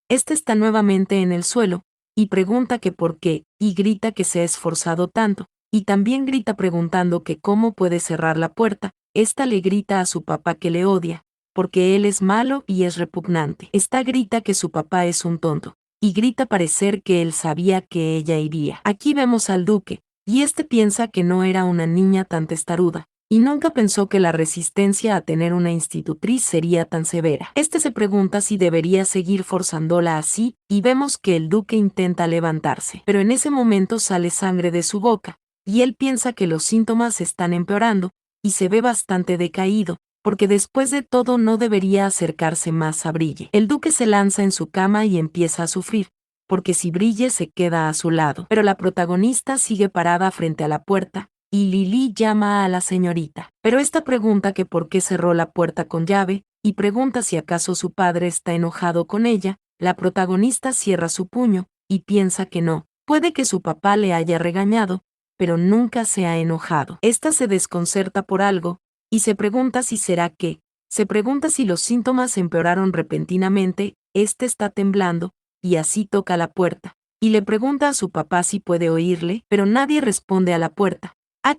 Esta está nuevamente en el suelo, y pregunta que por qué, y grita que se ha esforzado tanto, y también grita preguntando que cómo puede cerrar la puerta. Esta le grita a su papá que le odia, porque él es malo y es repugnante. Esta grita que su papá es un tonto, y grita parecer que él sabía que ella iría. Aquí vemos al duque, y este piensa que no era una niña tan testaruda, y nunca pensó que la resistencia a tener una institutriz sería tan severa. Este se pregunta si debería seguir forzándola así, y vemos que el duque intenta levantarse, pero en ese momento sale sangre de su boca, y él piensa que los síntomas están empeorando, y se ve bastante decaído, porque después de todo no debería acercarse más a Brille. El duque se lanza en su cama y empieza a sufrir, porque si Brille se queda a su lado, pero la protagonista sigue parada frente a la puerta, y Lily llama a la señorita. Pero esta pregunta que por qué cerró la puerta con llave, y pregunta si acaso su padre está enojado con ella. La protagonista cierra su puño, y piensa que no. Puede que su papá le haya regañado, pero nunca se ha enojado. Esta se desconcerta por algo, y se pregunta si será que. Se pregunta si los síntomas empeoraron repentinamente. Este está temblando, y así toca la puerta, y le pregunta a su papá si puede oírle, pero nadie responde a la puerta.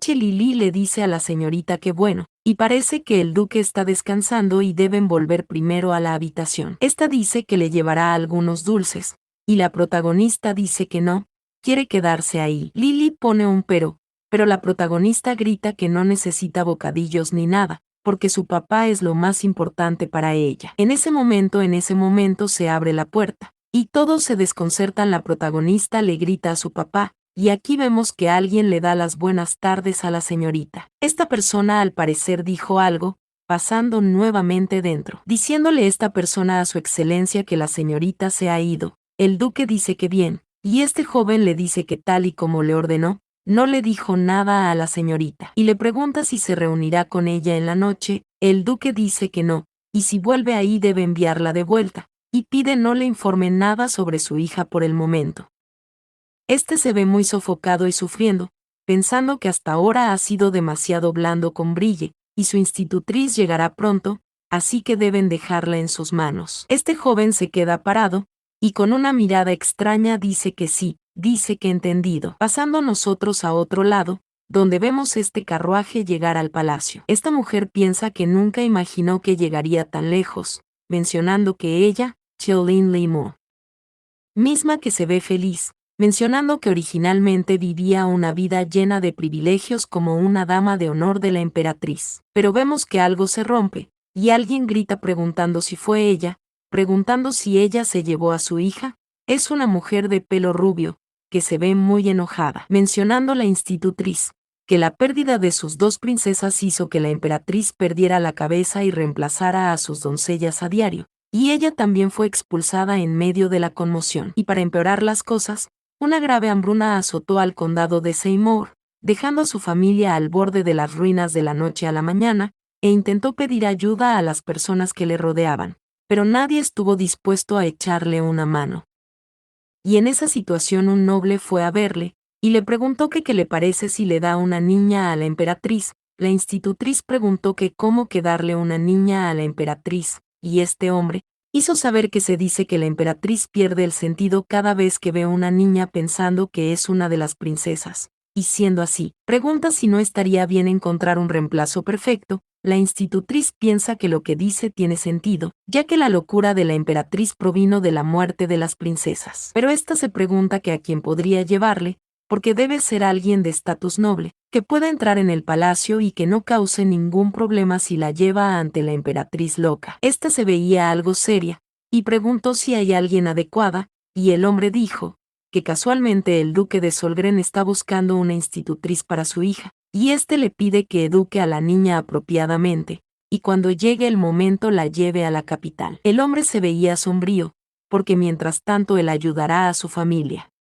Lily le dice a la señorita que bueno, y parece que el duque está descansando y deben volver primero a la habitación. Esta dice que le llevará algunos dulces, y la protagonista dice que no, quiere quedarse ahí. Lily pone un pero la protagonista grita que no necesita bocadillos ni nada, porque su papá es lo más importante para ella. En ese momento se abre la puerta, y todos se desconcertan. La protagonista le grita a su papá, y aquí vemos que alguien le da las buenas tardes a la señorita. Esta persona al parecer dijo algo, pasando nuevamente dentro, diciéndole esta persona a su excelencia que la señorita se ha ido. El duque dice que bien, y este joven le dice que tal y como le ordenó, no le dijo nada a la señorita, y le pregunta si se reunirá con ella en la noche. El duque dice que no, y si vuelve ahí debe enviarla de vuelta, y pide no le informe nada sobre su hija por el momento. Este se ve muy sofocado y sufriendo, pensando que hasta ahora ha sido demasiado blando con Brille, y su institutriz llegará pronto, así que deben dejarla en sus manos. Este joven se queda parado, y con una mirada extraña dice que sí, dice que entendido. Pasando nosotros a otro lado, donde vemos este carruaje llegar al palacio. Esta mujer piensa que nunca imaginó que llegaría tan lejos, mencionando que ella, Chelin Limo, misma que se ve feliz, mencionando que originalmente vivía una vida llena de privilegios como una dama de honor de la emperatriz. Pero vemos que algo se rompe, y alguien grita preguntando si fue ella, preguntando si ella se llevó a su hija. Es una mujer de pelo rubio, que se ve muy enojada, mencionando la institutriz, que la pérdida de sus dos princesas hizo que la emperatriz perdiera la cabeza y reemplazara a sus doncellas a diario, y ella también fue expulsada en medio de la conmoción. Y para empeorar las cosas, una grave hambruna azotó al condado de Seymour, dejando a su familia al borde de las ruinas de la noche a la mañana, e intentó pedir ayuda a las personas que le rodeaban, pero nadie estuvo dispuesto a echarle una mano. Y en esa situación un noble fue a verle, y le preguntó que qué le parece si le da una niña a la emperatriz. La institutriz preguntó que cómo que darle una niña a la emperatriz, y este hombre hizo saber que se dice que la emperatriz pierde el sentido cada vez que ve a una niña pensando que es una de las princesas, y siendo así, pregunta si no estaría bien encontrar un reemplazo perfecto. La institutriz piensa que lo que dice tiene sentido, ya que la locura de la emperatriz provino de la muerte de las princesas. Pero esta se pregunta que a quién podría llevarle, porque debe ser alguien de estatus noble, que pueda entrar en el palacio y que no cause ningún problema si la lleva ante la emperatriz loca. Esta se veía algo seria, y preguntó si hay alguien adecuada, y el hombre dijo que casualmente el duque de Solgren está buscando una institutriz para su hija, y este le pide que eduque a la niña apropiadamente, y cuando llegue el momento la lleve a la capital. El hombre se veía sombrío, porque mientras tanto él ayudará a su familia.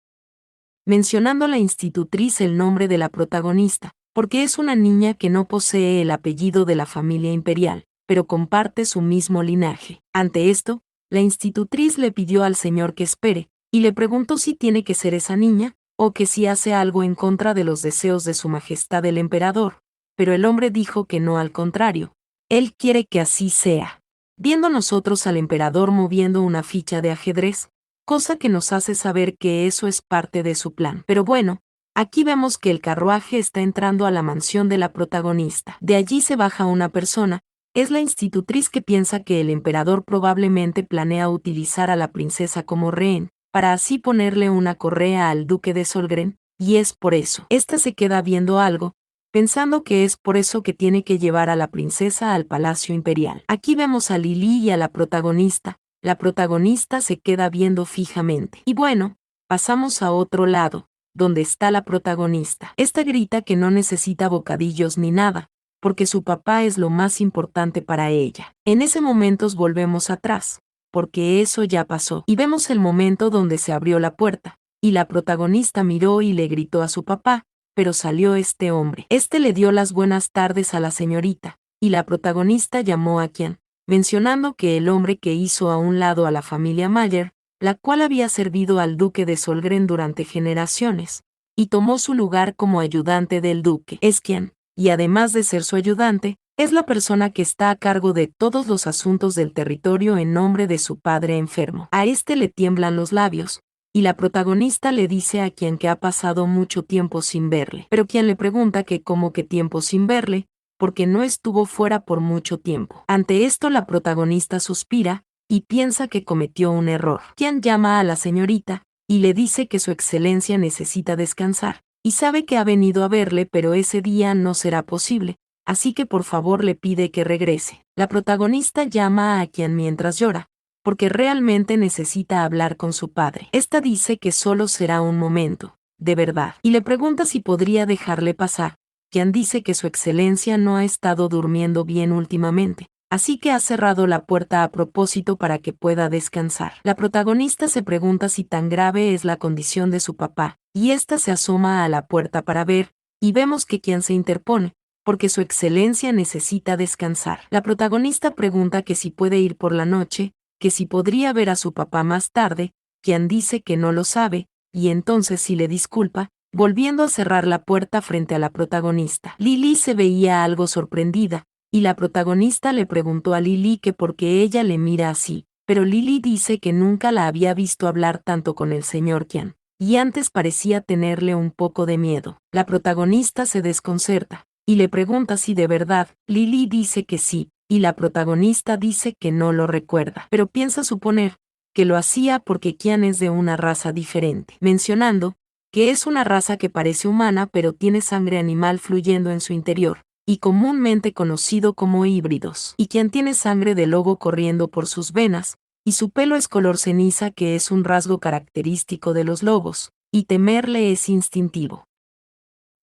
Mencionando la institutriz el nombre de la protagonista, porque es una niña que no posee el apellido de la familia imperial, pero comparte su mismo linaje. Ante esto, la institutriz le pidió al señor que espere, y le preguntó si tiene que ser esa niña, o que si hace algo en contra de los deseos de su majestad el emperador, pero el hombre dijo que no, al contrario, él quiere que así sea. Viendo nosotros al emperador moviendo una ficha de ajedrez, cosa que nos hace saber que eso es parte de su plan. Pero bueno, aquí vemos que el carruaje está entrando a la mansión de la protagonista. De allí se baja una persona. Es la institutriz, que piensa que el emperador probablemente planea utilizar a la princesa como rehén, para así ponerle una correa al duque de Solgren, y es por eso. Esta se queda viendo algo, pensando que es por eso que tiene que llevar a la princesa al palacio imperial. Aquí vemos a Lily y a la protagonista. La protagonista se queda viendo fijamente. Y bueno, pasamos a otro lado, donde está la protagonista. Esta grita que no necesita bocadillos ni nada, porque su papá es lo más importante para ella. En ese momento volvemos atrás, porque eso ya pasó, y vemos el momento donde se abrió la puerta, y la protagonista miró y le gritó a su papá, pero salió este hombre. Este le dio las buenas tardes a la señorita, y la protagonista llamó a quien, mencionando que el hombre que hizo a un lado a la familia Mayer, la cual había servido al duque de Solgren durante generaciones, y tomó su lugar como ayudante del duque. Es quien, y además de ser su ayudante, es la persona que está a cargo de todos los asuntos del territorio en nombre de su padre enfermo. A este le tiemblan los labios, y la protagonista le dice a quien que ha pasado mucho tiempo sin verle. Pero quien le pregunta que cómo que tiempo sin verle, porque no estuvo fuera por mucho tiempo. Ante esto la protagonista suspira, y piensa que cometió un error. Quien llama a la señorita, y le dice que su excelencia necesita descansar, y sabe que ha venido a verle pero ese día no será posible, así que por favor le pide que regrese. La protagonista llama a quien mientras llora, porque realmente necesita hablar con su padre. Esta dice que solo será un momento, de verdad, y le pregunta si podría dejarle pasar. Quien dice que su excelencia no ha estado durmiendo bien últimamente, así que ha cerrado la puerta a propósito para que pueda descansar. La protagonista se pregunta si tan grave es la condición de su papá, y ésta se asoma a la puerta para ver, y vemos que quien se interpone, porque su excelencia necesita descansar. La protagonista pregunta que si puede ir por la noche, que si podría ver a su papá más tarde, quien dice que no lo sabe, y entonces si le disculpa, volviendo a cerrar la puerta frente a la protagonista. Lily se veía algo sorprendida, y la protagonista le preguntó a Lily que por qué ella le mira así, pero Lily dice que nunca la había visto hablar tanto con el señor Qian, y antes parecía tenerle un poco de miedo. La protagonista se desconcerta, y le pregunta si de verdad. Lily dice que sí, y la protagonista dice que no lo recuerda, pero piensa suponer que lo hacía porque Qian es de una raza diferente, mencionando que es una raza que parece humana pero tiene sangre animal fluyendo en su interior, y comúnmente conocido como híbridos, y quien tiene sangre de lobo corriendo por sus venas, y su pelo es color ceniza, que es un rasgo característico de los lobos, y temerle es instintivo.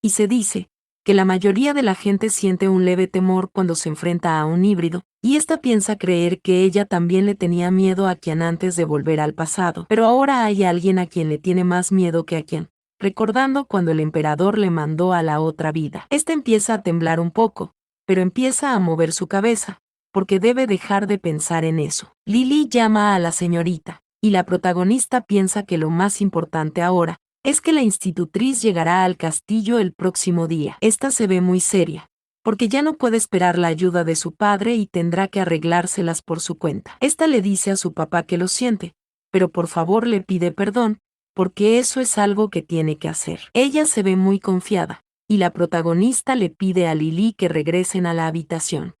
Y se dice que la mayoría de la gente siente un leve temor cuando se enfrenta a un híbrido, y esta piensa creer que ella también le tenía miedo a quien antes de volver al pasado, pero ahora hay alguien a quien le tiene más miedo que a quien, recordando cuando el emperador le mandó a la otra vida. Esta empieza a temblar un poco, pero empieza a mover su cabeza, porque debe dejar de pensar en eso. Lily llama a la señorita, y la protagonista piensa que lo más importante ahora es que la institutriz llegará al castillo el próximo día. Esta se ve muy seria, porque ya no puede esperar la ayuda de su padre y tendrá que arreglárselas por su cuenta. Esta le dice a su papá que lo siente, pero por favor le pide perdón, porque eso es algo que tiene que hacer. Ella se ve muy confiada, y la protagonista le pide a Lily que regresen a la habitación.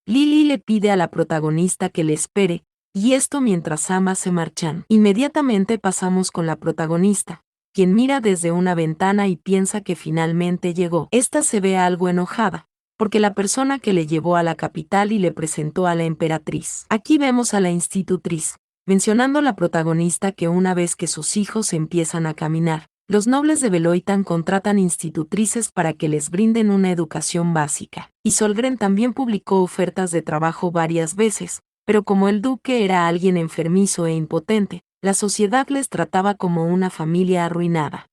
Lily le pide a la protagonista que le espere, y esto mientras ambas se marchan. Inmediatamente pasamos con la protagonista, quien mira desde una ventana y piensa que finalmente llegó. Esta se ve algo enojada, porque la persona que le llevó a la capital y le presentó a la emperatriz. Aquí vemos a la institutriz, mencionando la protagonista que una vez que sus hijos empiezan a caminar, los nobles de Beloitan contratan institutrices para que les brinden una educación básica. Y Solgren también publicó ofertas de trabajo varias veces, pero como el duque era alguien enfermizo e impotente, la sociedad les trataba como una familia arruinada.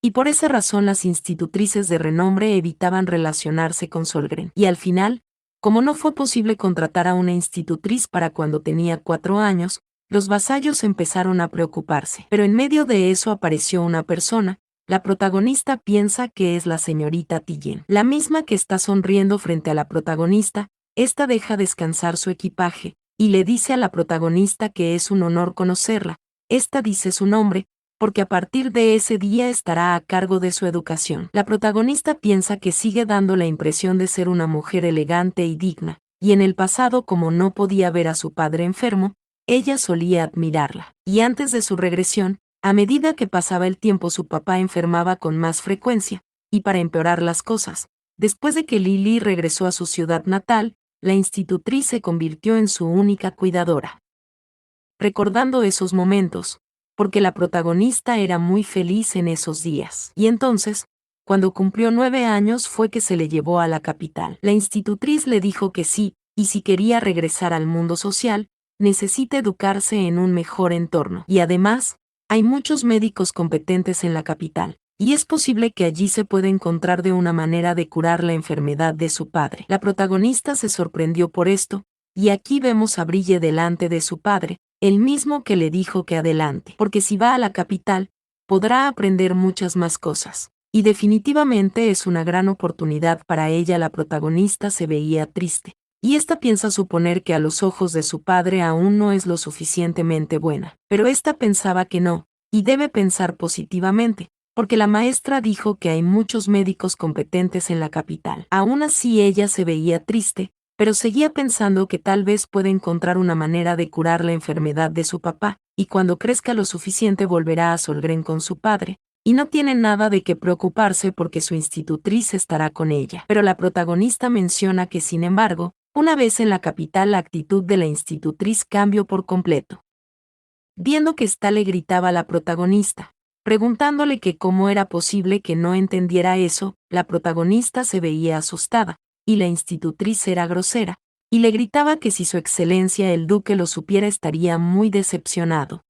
Y por esa razón las institutrices de renombre evitaban relacionarse con Solgren. Y al final, Como no fue posible contratar a una institutriz para cuando tenía 4 años, los vasallos empezaron a preocuparse. Pero en medio de eso apareció una persona. La protagonista piensa que es la señorita Tillien, la misma que está sonriendo frente a la protagonista. Esta deja descansar su equipaje y le dice a la protagonista que es un honor conocerla. Esta dice su nombre, porque a partir de ese día estará a cargo de su educación. La protagonista piensa que sigue dando la impresión de ser una mujer elegante y digna, y en el pasado, como no podía ver a su padre enfermo, ella solía admirarla. Y antes de su regresión, a medida que pasaba el tiempo su papá enfermaba con más frecuencia, y para empeorar las cosas, después de que Lily regresó a su ciudad natal, la institutriz se convirtió en su única cuidadora. Recordando esos momentos, porque la protagonista era muy feliz en esos días. Y entonces, cuando cumplió 9 años fue que se le llevó a la capital. La institutriz le dijo que sí, y si quería regresar al mundo social, necesita educarse en un mejor entorno. Y además, hay muchos médicos competentes en la capital, y es posible que allí se pueda encontrar de una manera de curar la enfermedad de su padre. La protagonista se sorprendió por esto, y aquí vemos a Brille delante de su padre, el mismo que le dijo que adelante, porque si va a la capital, podrá aprender muchas más cosas. Y definitivamente es una gran oportunidad para ella. La protagonista se veía triste, y esta piensa suponer que a los ojos de su padre aún no es lo suficientemente buena. Pero esta pensaba que no, y debe pensar positivamente, porque la maestra dijo que hay muchos médicos competentes en la capital. Aún así ella se veía triste, pero seguía pensando que tal vez puede encontrar una manera de curar la enfermedad de su papá, y cuando crezca lo suficiente volverá a Solgren con su padre, y no tiene nada de qué preocuparse porque su institutriz estará con ella. Pero la protagonista menciona que, sin embargo, una vez en la capital la actitud de la institutriz cambió por completo. Viendo que ésta le gritaba a la protagonista, preguntándole que cómo era posible que no entendiera eso, la protagonista se veía asustada, y la institutriz era grosera, y le gritaba que si su excelencia el duque lo supiera estaría muy decepcionado.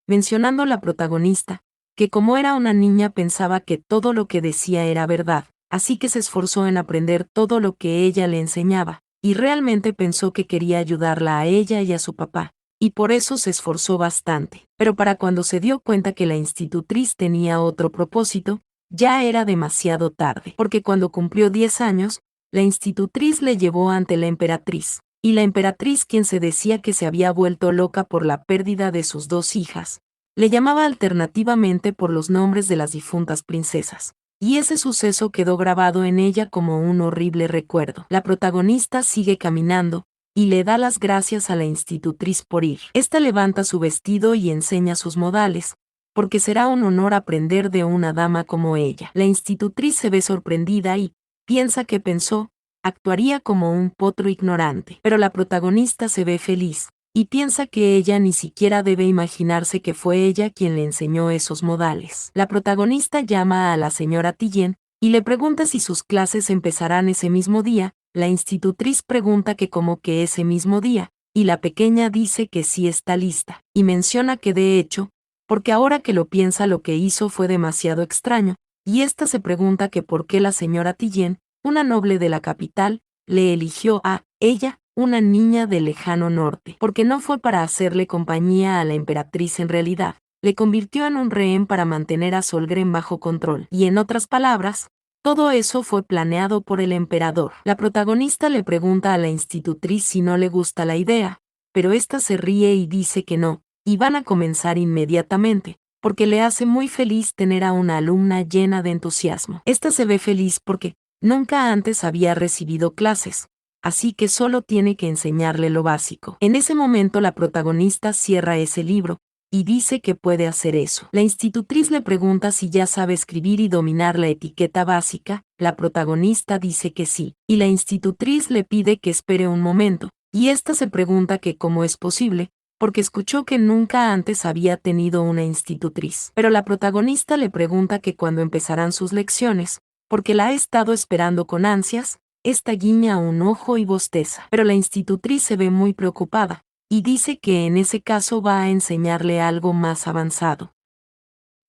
Mencionando la protagonista, que como era una niña pensaba que todo lo que decía era verdad, así que se esforzó en aprender todo lo que ella le enseñaba, y realmente pensó que quería ayudarla a ella y a su papá, y por eso se esforzó bastante. Pero para cuando se dio cuenta que la institutriz tenía otro propósito, ya era demasiado tarde, porque cuando cumplió 10 años, la institutriz le llevó ante la emperatriz, y la emperatriz, quien se decía que se había vuelto loca por la pérdida de sus 2 hijas, le llamaba alternativamente por los nombres de las difuntas princesas, y ese suceso quedó grabado en ella como un horrible recuerdo. La protagonista sigue caminando, y le da las gracias a la institutriz por ir. Esta levanta su vestido y enseña sus modales, porque será un honor aprender de una dama como ella. La institutriz se ve sorprendida y piensa que pensó, actuaría como un potro ignorante. Pero la protagonista se ve feliz, y piensa que ella ni siquiera debe imaginarse que fue ella quien le enseñó esos modales. La protagonista llama a la señora Tillien, y le pregunta si sus clases empezarán ese mismo día. La institutriz pregunta que cómo que ese mismo día, y la pequeña dice que sí está lista, y menciona que de hecho, porque ahora que lo piensa lo que hizo fue demasiado extraño, y ésta se pregunta que por qué la señora Tillien, una noble de la capital, le eligió a ella, una niña del lejano norte, porque no fue para hacerle compañía a la emperatriz en realidad, le convirtió en un rehén para mantener a Solgren bajo control, y en otras palabras, todo eso fue planeado por el emperador. La protagonista le pregunta a la institutriz si no le gusta la idea, pero ésta se ríe y dice que no, y van a comenzar inmediatamente, porque le hace muy feliz tener a una alumna llena de entusiasmo. Esta se ve feliz porque nunca antes había recibido clases, así que solo tiene que enseñarle lo básico. En ese momento la protagonista cierra ese libro, y dice que puede hacer eso. La institutriz le pregunta si ya sabe escribir y dominar la etiqueta básica. La protagonista dice que sí, y la institutriz le pide que espere un momento, y ésta se pregunta que cómo es posible, porque escuchó que nunca antes había tenido una institutriz. Pero la protagonista le pregunta que cuándo empezarán sus lecciones, porque la ha estado esperando con ansias. Esta guiña un ojo y bosteza, pero la institutriz se ve muy preocupada, y dice que en ese caso va a enseñarle algo más avanzado.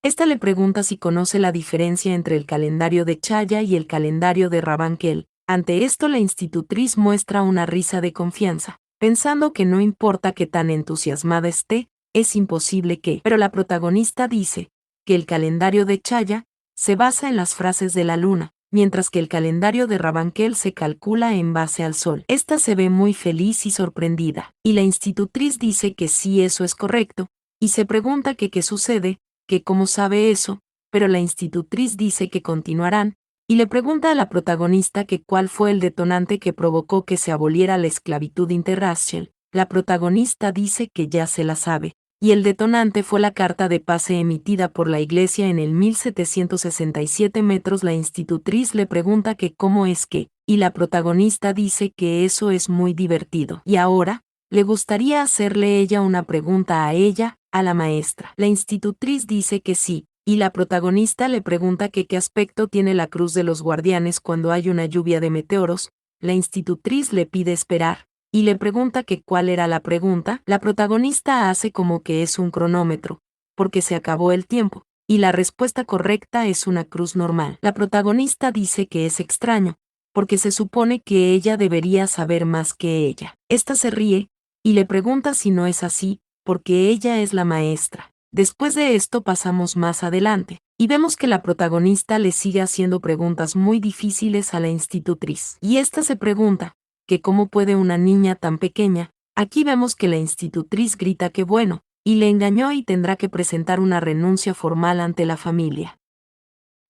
Esta le pregunta si conoce la diferencia entre el calendario de Chaya y el calendario de Rabanquel, Ante esto la institutriz muestra una risa de confianza, pensando que no importa que tan entusiasmada esté, es imposible que. Pero la protagonista dice que el calendario de Chaya se basa en las frases de la luna, mientras que el calendario de Rabanquel se calcula en base al sol. Esta se ve muy feliz y sorprendida, y la institutriz dice que sí, eso es correcto, y se pregunta que qué sucede, que cómo sabe eso, pero la institutriz dice que continuarán, y le pregunta a la protagonista que cuál fue el detonante que provocó que se aboliera la esclavitud interracial. La protagonista dice que ya se la sabe, y el detonante fue la carta de paz emitida por la Iglesia en el 1767 metros. La institutriz le pregunta que cómo es que, y la protagonista dice que eso es muy divertido. Y ahora, le gustaría hacerle ella una pregunta a ella, a la maestra. La institutriz dice que sí, y la protagonista le pregunta que qué aspecto tiene la cruz de los guardianes cuando hay una lluvia de meteoros. La institutriz le pide esperar, y le pregunta que cuál era la pregunta. La protagonista hace como que es un cronómetro, porque se acabó el tiempo, y la respuesta correcta es una cruz normal. La protagonista dice que es extraño, porque se supone que ella debería saber más que ella. Esta se ríe, y le pregunta si no es así, porque ella es la maestra. Después de esto pasamos más adelante, y vemos que la protagonista le sigue haciendo preguntas muy difíciles a la institutriz. Y esta se pregunta, que cómo puede una niña tan pequeña. Aquí vemos que la institutriz grita que bueno, y le engañó y tendrá que presentar una renuncia formal ante la familia.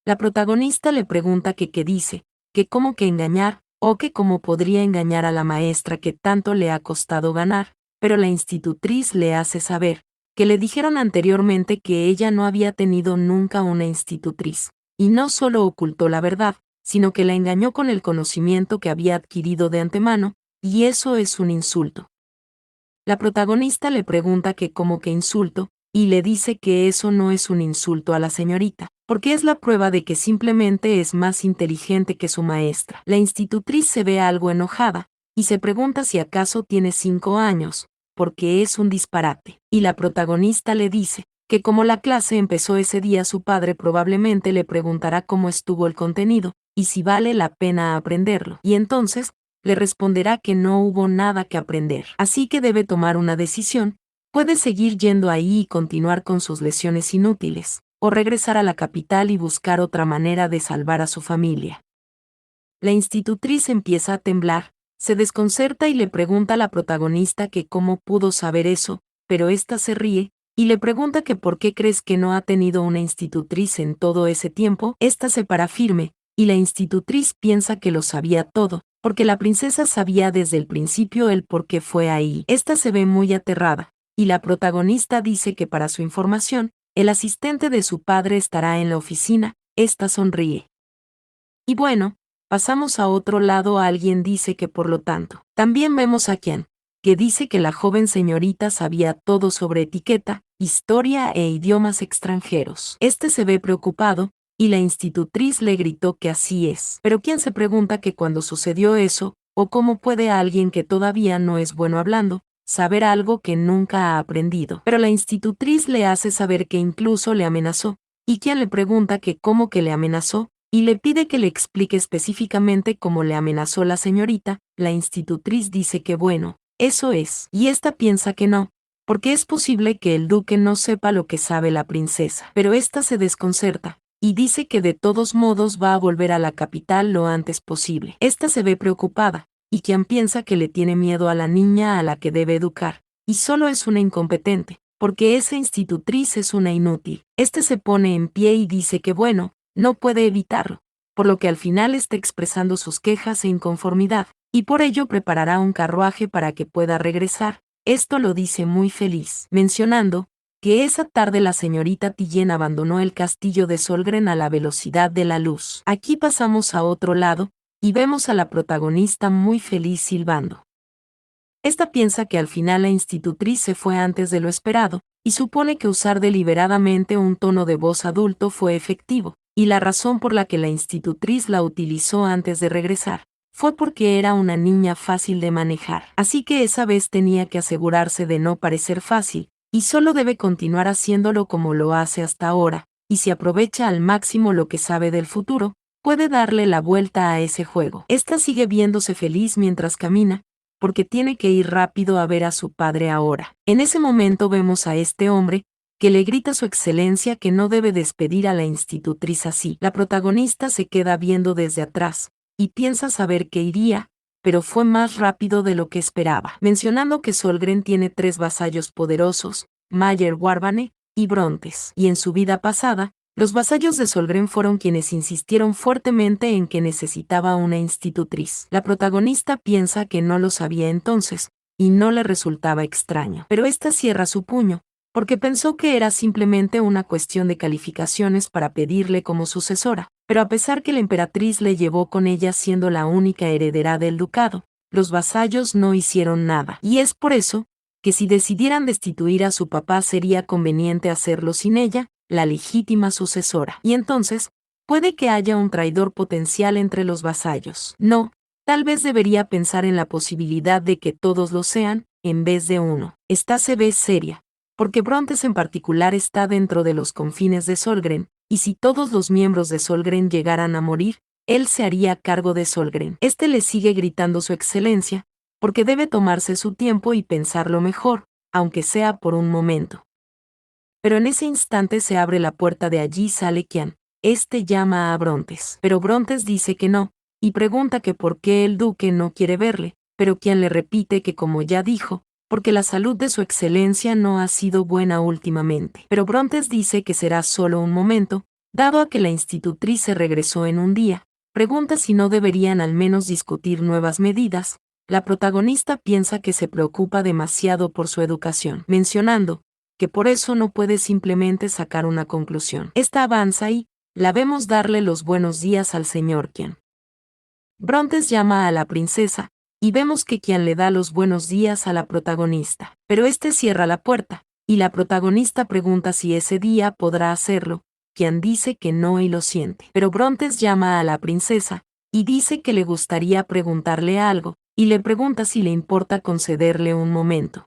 La protagonista le pregunta que qué dice, que cómo que engañar, o que cómo podría engañar a la maestra que tanto le ha costado ganar, pero la institutriz le hace saber que le dijeron anteriormente que ella no había tenido nunca una institutriz, y no solo ocultó la verdad, sino que la engañó con el conocimiento que había adquirido de antemano, y eso es un insulto. La protagonista le pregunta que cómo que insulto, y le dice que eso no es un insulto a la señorita, porque es la prueba de que simplemente es más inteligente que su maestra. La institutriz se ve algo enojada, y se pregunta si acaso tiene 5 años, porque es un disparate. Y la protagonista le dice que como la clase empezó ese día, su padre probablemente le preguntará cómo estuvo el contenido, y si vale la pena aprenderlo. Y entonces, le responderá que no hubo nada que aprender. Así que debe tomar una decisión. Puede seguir yendo ahí y continuar con sus lesiones inútiles, o regresar a la capital y buscar otra manera de salvar a su familia. La institutriz empieza a temblar, se desconcerta y le pregunta a la protagonista que cómo pudo saber eso, pero ésta se ríe, y le pregunta que por qué crees que no ha tenido una institutriz en todo ese tiempo. Ésta se para firme, y la institutriz piensa que lo sabía todo, porque la princesa sabía desde el principio el por qué fue ahí. Esta se ve muy aterrada, y la protagonista dice que para su información, el asistente de su padre estará en la oficina. Esta sonríe. Y bueno, pasamos a otro lado. Alguien dice que por lo tanto, también vemos a quien, que dice que la joven señorita sabía todo sobre etiqueta, historia e idiomas extranjeros. Este se ve preocupado, y la institutriz le gritó que así es. Pero ¿quién se pregunta que cuando sucedió eso, o cómo puede alguien que todavía no es bueno hablando, saber algo que nunca ha aprendido? Pero la institutriz le hace saber que incluso le amenazó, y quien le pregunta que cómo que le amenazó, y le pide que le explique específicamente cómo le amenazó la señorita. La institutriz dice que bueno, eso es, y esta piensa que no, porque es posible que el duque no sepa lo que sabe la princesa. Pero esta se desconcerta, y dice que de todos modos va a volver a la capital lo antes posible. Esta se ve preocupada, y quien piensa que le tiene miedo a la niña a la que debe educar, y solo es una incompetente, porque esa institutriz es una inútil. Este se pone en pie y dice que bueno, no puede evitarlo, por lo que al final está expresando sus quejas e inconformidad, y por ello preparará un carruaje para que pueda regresar. Esto lo dice muy feliz, mencionando que esa tarde la señorita Tillén abandonó el castillo de Solgren a la velocidad de la luz. Aquí pasamos a otro lado, y vemos a la protagonista muy feliz silbando. Esta piensa que al final la institutriz se fue antes de lo esperado, y supone que usar deliberadamente un tono de voz adulto fue efectivo, y la razón por la que la institutriz la utilizó antes de regresar fue porque era una niña fácil de manejar. Así que esa vez tenía que asegurarse de no parecer fácil, y solo debe continuar haciéndolo como lo hace hasta ahora, y si aprovecha al máximo lo que sabe del futuro, puede darle la vuelta a ese juego. Esta sigue viéndose feliz mientras camina, porque tiene que ir rápido a ver a su padre ahora. En ese momento vemos a este hombre, que le grita a su excelencia que no debe despedir a la institutriz así. La protagonista se queda viendo desde atrás, y piensa saber qué iría, pero fue más rápido de lo que esperaba. Mencionando que Solgren tiene 3 vasallos poderosos, Mayer Warbane y Brontes, y en su vida pasada, los vasallos de Solgren fueron quienes insistieron fuertemente en que necesitaba una institutriz. La protagonista piensa que no lo sabía entonces, y no le resultaba extraño. Pero esta cierra su puño, porque pensó que era simplemente una cuestión de calificaciones para pedirle como sucesora. Pero a pesar que la emperatriz le llevó con ella siendo la única heredera del ducado, los vasallos no hicieron nada. Y es por eso que si decidieran destituir a su papá sería conveniente hacerlo sin ella, la legítima sucesora. Y entonces, puede que haya un traidor potencial entre los vasallos. No, tal vez debería pensar en la posibilidad de que todos lo sean, en vez de uno. Esta se ve seria, porque Brontes en particular está dentro de los confines de Solgren, y si todos los miembros de Solgren llegaran a morir, él se haría cargo de Solgren. Este le sigue gritando su excelencia, porque debe tomarse su tiempo y pensarlo mejor, aunque sea por un momento. Pero en ese instante se abre la puerta de allí sale Kian. Este llama a Brontes, pero Brontes dice que no, y pregunta que por qué el duque no quiere verle, pero Kian le repite que como ya dijo, porque la salud de su excelencia no ha sido buena últimamente. Pero Brontes dice que será solo un momento, dado a que la institutriz se regresó en un día. Pregunta si no deberían al menos discutir nuevas medidas. La protagonista piensa que se preocupa demasiado por su educación, mencionando que por eso no puede simplemente sacar una conclusión. Esta avanza y la vemos darle los buenos días al señor Kian. Brontes llama a la princesa, y vemos que Kian le da los buenos días a la protagonista. Pero este cierra la puerta, y la protagonista pregunta si ese día podrá hacerlo. Kian dice que no y lo siente. Pero Brontes llama a la princesa, y dice que le gustaría preguntarle algo, y le pregunta si le importa concederle un momento.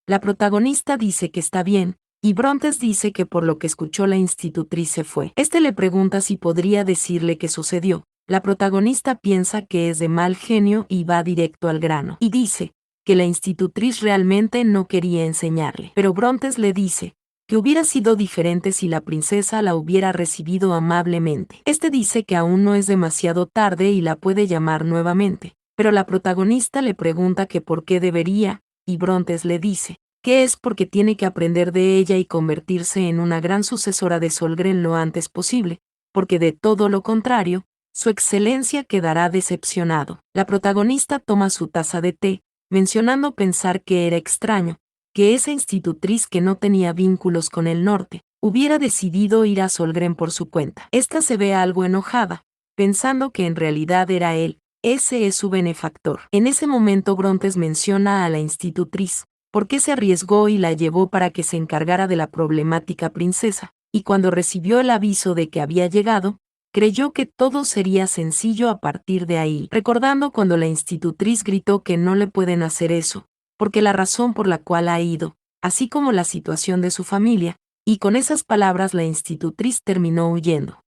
La protagonista dice que está bien, y Brontes dice que por lo que escuchó la institutriz se fue. Este le pregunta si podría decirle qué sucedió. La protagonista piensa que es de mal genio y va directo al grano. Y dice que la institutriz realmente no quería enseñarle. Pero Brontes le dice que hubiera sido diferente si la princesa la hubiera recibido amablemente. Este dice que aún no es demasiado tarde y la puede llamar nuevamente. Pero la protagonista le pregunta que por qué debería, y Brontes le dice que es porque tiene que aprender de ella y convertirse en una gran sucesora de Solgren lo antes posible, porque de todo lo contrario, su excelencia quedará decepcionado. La protagonista toma su taza de té, mencionando pensar que era extraño, que esa institutriz que no tenía vínculos con el norte, hubiera decidido ir a Solgren por su cuenta. Esta se ve algo enojada, pensando que en realidad era él. Ese es su benefactor. En ese momento Brontes menciona a la institutriz, porque se arriesgó y la llevó para que se encargara de la problemática princesa, y cuando recibió el aviso de que había llegado, creyó que todo sería sencillo a partir de ahí, recordando cuando la institutriz gritó que no le pueden hacer eso, porque la razón por la cual ha ido, así como la situación de su familia, y con esas palabras la institutriz terminó huyendo.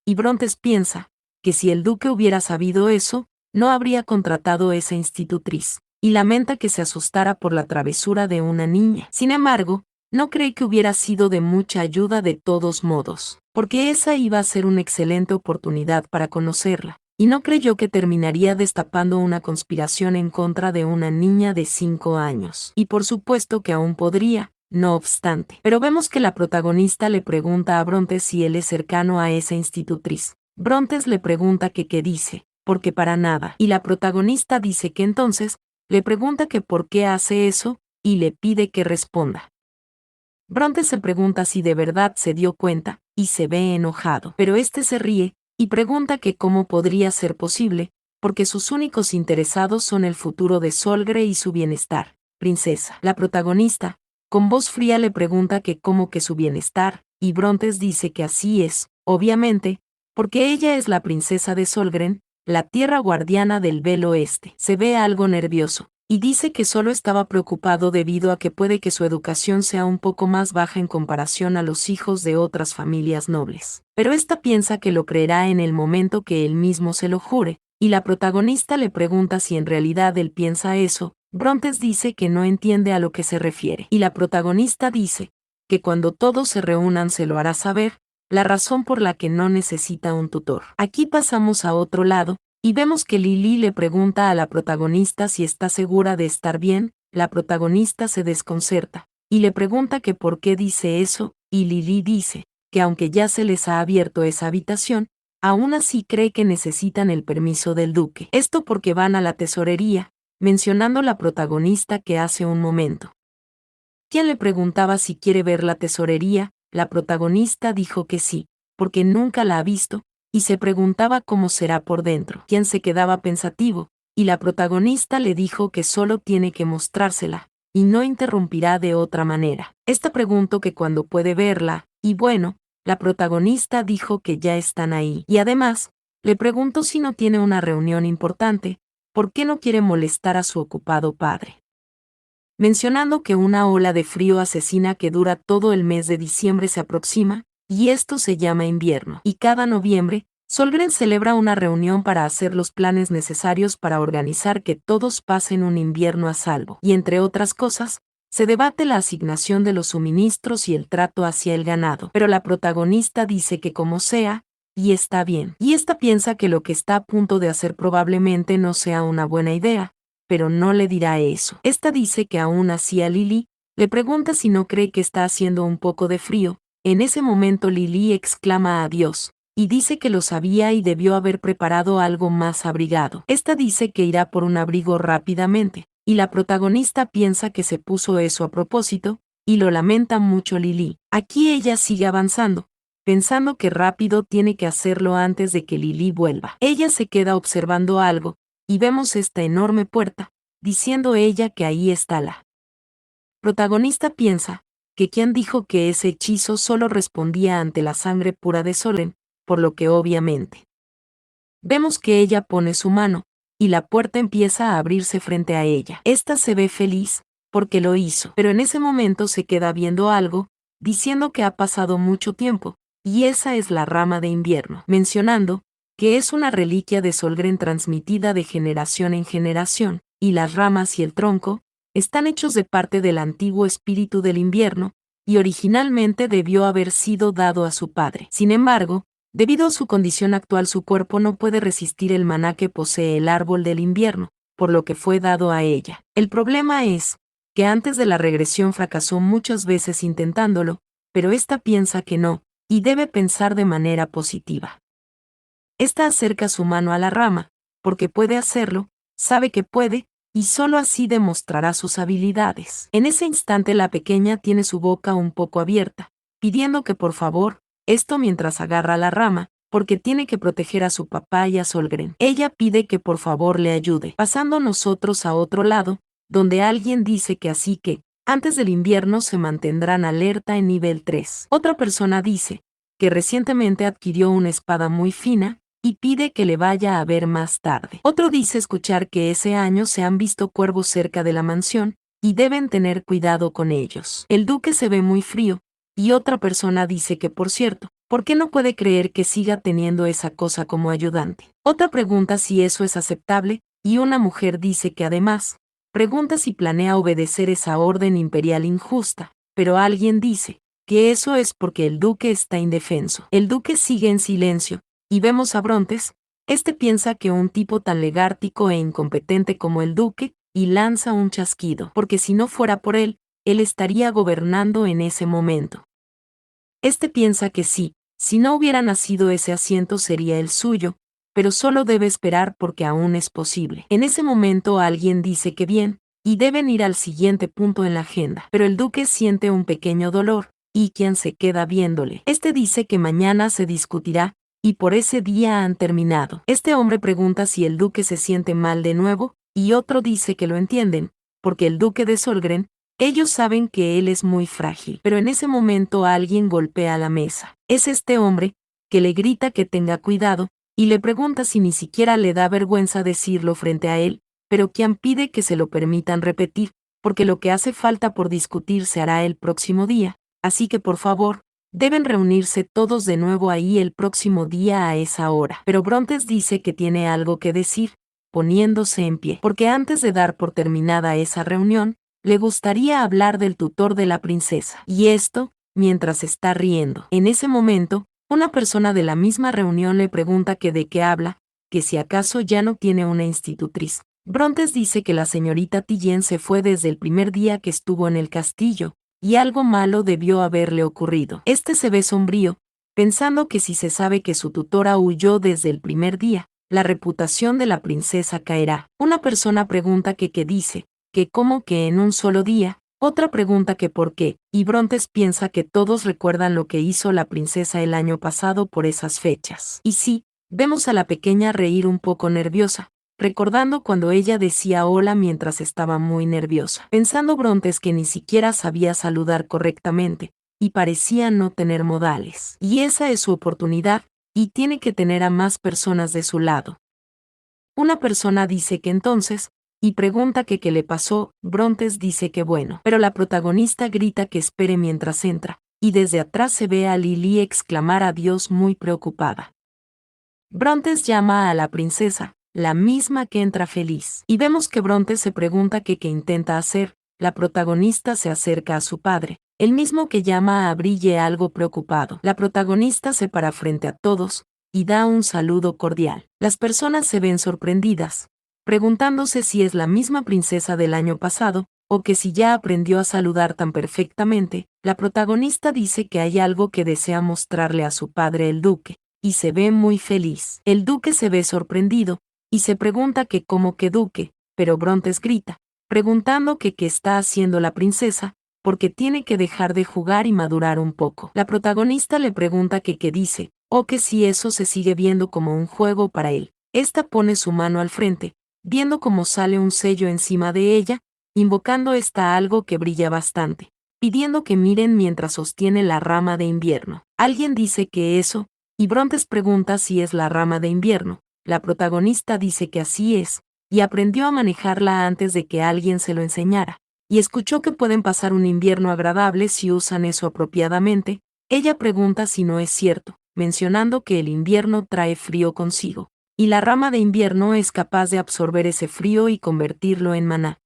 Y Brontes piensa que si el duque hubiera sabido eso, no habría contratado esa institutriz, y lamenta que se asustara por la travesura de una niña. Sin embargo, no cree que hubiera sido de mucha ayuda de todos modos, porque esa iba a ser una excelente oportunidad para conocerla, y no creyó que terminaría destapando una conspiración en contra de una niña de 5 años. Y por supuesto que aún podría, no obstante. Pero vemos que la protagonista le pregunta a Brontes si él es cercano a esa institutriz. Brontes le pregunta que qué dice, porque para nada. Y la protagonista dice que entonces, le pregunta que por qué hace eso, y le pide que responda. Brontes se pregunta si de verdad se dio cuenta, y se ve enojado. Pero este se ríe, y pregunta que cómo podría ser posible, porque sus únicos interesados son el futuro de Solgren y su bienestar. Princesa. La protagonista, con voz fría le pregunta que cómo que su bienestar, y Brontes dice que así es, obviamente, porque ella es la princesa de Solgren, la tierra guardiana del velo oeste. Se ve algo nervioso, y dice que solo estaba preocupado debido a que puede que su educación sea un poco más baja en comparación a los hijos de otras familias nobles. Pero esta piensa que lo creerá en el momento que él mismo se lo jure, y la protagonista le pregunta si en realidad él piensa eso. Brontes dice que no entiende a lo que se refiere, y la protagonista dice que cuando todos se reúnan se lo hará saber, la razón por la que no necesita un tutor. Aquí pasamos a otro lado, y vemos que Lily le pregunta a la protagonista si está segura de estar bien. La protagonista se desconcerta, y le pregunta que por qué dice eso, y Lily dice que aunque ya se les ha abierto esa habitación, aún así cree que necesitan el permiso del duque. Esto porque van a la tesorería, mencionando la protagonista que hace un momento. Quien le preguntaba si quiere ver la tesorería, la protagonista dijo que sí, porque nunca la ha visto, y se preguntaba cómo será por dentro. Quien se quedaba pensativo, y la protagonista le dijo que solo tiene que mostrársela, y no interrumpirá de otra manera. Esta preguntó que cuándo puede verla, y bueno, la protagonista dijo que ya están ahí, y además, le preguntó si no tiene una reunión importante, ¿por qué no quiere molestar a su ocupado padre? Mencionando que una ola de frío asesina que dura todo el mes de diciembre se aproxima, y esto se llama invierno. Y cada noviembre, Solgren celebra una reunión para hacer los planes necesarios para organizar que todos pasen un invierno a salvo. Y entre otras cosas, se debate la asignación de los suministros y el trato hacia el ganado. Pero la protagonista dice que como sea, y está bien. Y esta piensa que lo que está a punto de hacer probablemente no sea una buena idea, pero no le dirá eso. Esta dice que aún así a Lily le pregunta si no cree que está haciendo un poco de frío. En ese momento Lily exclama adiós, y dice que lo sabía y debió haber preparado algo más abrigado. Esta dice que irá por un abrigo rápidamente, y la protagonista piensa que se puso eso a propósito, y lo lamenta mucho Lily. Aquí ella sigue avanzando, pensando que rápido tiene que hacerlo antes de que Lily vuelva. Ella se queda observando algo, y vemos esta enorme puerta, diciendo ella que ahí está la protagonista piensa que quien dijo que ese hechizo solo respondía ante la sangre pura de Solgren, por lo que obviamente. Vemos que ella pone su mano, y la puerta empieza a abrirse frente a ella. Esta se ve feliz, porque lo hizo, pero en ese momento se queda viendo algo, diciendo que ha pasado mucho tiempo, y esa es la rama de invierno, mencionando que es una reliquia de Solgren transmitida de generación en generación, y las ramas y el tronco están hechos de parte del antiguo espíritu del invierno, y originalmente debió haber sido dado a su padre. Sin embargo, debido a su condición actual su cuerpo no puede resistir el maná que posee el árbol del invierno, por lo que fue dado a ella. El problema es que antes de la regresión fracasó muchas veces intentándolo, pero esta piensa que no, y debe pensar de manera positiva. Esta acerca su mano a la rama, porque puede hacerlo, sabe que puede, y solo así demostrará sus habilidades. En ese instante la pequeña tiene su boca un poco abierta, pidiendo que por favor, esto mientras agarra la rama, porque tiene que proteger a su papá y a Solgren. Ella pide que por favor le ayude, pasando nosotros a otro lado, donde alguien dice que así que, antes del invierno se mantendrán alerta en nivel 3. Otra persona dice que recientemente adquirió una espada muy fina, y pide que le vaya a ver más tarde. Otro dice escuchar que ese año se han visto cuervos cerca de la mansión, y deben tener cuidado con ellos. El duque se ve muy frío, y otra persona dice que por cierto, ¿por qué no puede creer que siga teniendo esa cosa como ayudante? Otra pregunta si eso es aceptable, y una mujer dice que además, pregunta si planea obedecer esa orden imperial injusta, pero alguien dice que eso es porque el duque está indefenso. El duque sigue en silencio, y vemos a Brontes, este piensa que un tipo tan legártico e incompetente como el duque, y lanza un chasquido, porque si no fuera por él estaría gobernando en ese momento. Este piensa que sí, si no hubiera nacido ese asiento sería el suyo, pero solo debe esperar porque aún es posible. En ese momento alguien dice que bien, y deben ir al siguiente punto en la agenda, pero el duque siente un pequeño dolor, y quien se queda viéndole. Este dice que mañana se discutirá, y por ese día han terminado. Este hombre pregunta si el duque se siente mal de nuevo, y otro dice que lo entienden, porque el duque de Solgren, ellos saben que él es muy frágil. Pero en ese momento alguien golpea la mesa. Es este hombre, que le grita que tenga cuidado, y le pregunta si ni siquiera le da vergüenza decirlo frente a él, pero Qian pide que se lo permitan repetir, porque lo que hace falta por discutir se hará el próximo día, así que por favor, deben reunirse todos de nuevo ahí el próximo día a esa hora. Pero Brontes dice que tiene algo que decir, poniéndose en pie, porque antes de dar por terminada esa reunión, le gustaría hablar del tutor de la princesa. Y esto, mientras está riendo. En ese momento, una persona de la misma reunión le pregunta que de qué habla, que si acaso ya no tiene una institutriz. Brontes dice que la señorita Tillien se fue desde el primer día que estuvo en el castillo, y algo malo debió haberle ocurrido. Este se ve sombrío, pensando que si se sabe que su tutora huyó desde el primer día, la reputación de la princesa caerá. Una persona pregunta que qué dice, que cómo que en un solo día, otra pregunta que por qué, y Brontes piensa que todos recuerdan lo que hizo la princesa el año pasado por esas fechas. Y sí, vemos a la pequeña reír un poco nerviosa, recordando cuando ella decía hola mientras estaba muy nerviosa, pensando Brontes que ni siquiera sabía saludar correctamente, y parecía no tener modales. Y esa es su oportunidad, y tiene que tener a más personas de su lado. Una persona dice que entonces, y pregunta que qué le pasó, Brontes dice que bueno, pero la protagonista grita que espere mientras entra, y desde atrás se ve a Lily exclamar adiós muy preocupada. Brontes llama a la princesa, la misma que entra feliz, y vemos que Brontes se pregunta que qué intenta hacer, la protagonista se acerca a su padre, el mismo que llama a Brille algo preocupado. La protagonista se para frente a todos, y da un saludo cordial. Las personas se ven sorprendidas, preguntándose si es la misma princesa del año pasado, o que si ya aprendió a saludar tan perfectamente. La protagonista dice que hay algo que desea mostrarle a su padre el duque, y se ve muy feliz. El duque se ve sorprendido, y se pregunta que cómo que duque, pero Brontes grita, preguntando que qué está haciendo la princesa, porque tiene que dejar de jugar y madurar un poco. La protagonista le pregunta que qué dice, o que si eso se sigue viendo como un juego para él. Esta pone su mano al frente, viendo cómo sale un sello encima de ella, invocando esta algo que brilla bastante, pidiendo que miren mientras sostiene la rama de invierno. Alguien dice que eso, y Brontes pregunta si es la rama de invierno. La protagonista dice que así es, y aprendió a manejarla antes de que alguien se lo enseñara, y escuchó que pueden pasar un invierno agradable si usan eso apropiadamente. Ella pregunta si no es cierto, mencionando que el invierno trae frío consigo, y la rama de invierno es capaz de absorber ese frío y convertirlo en maná.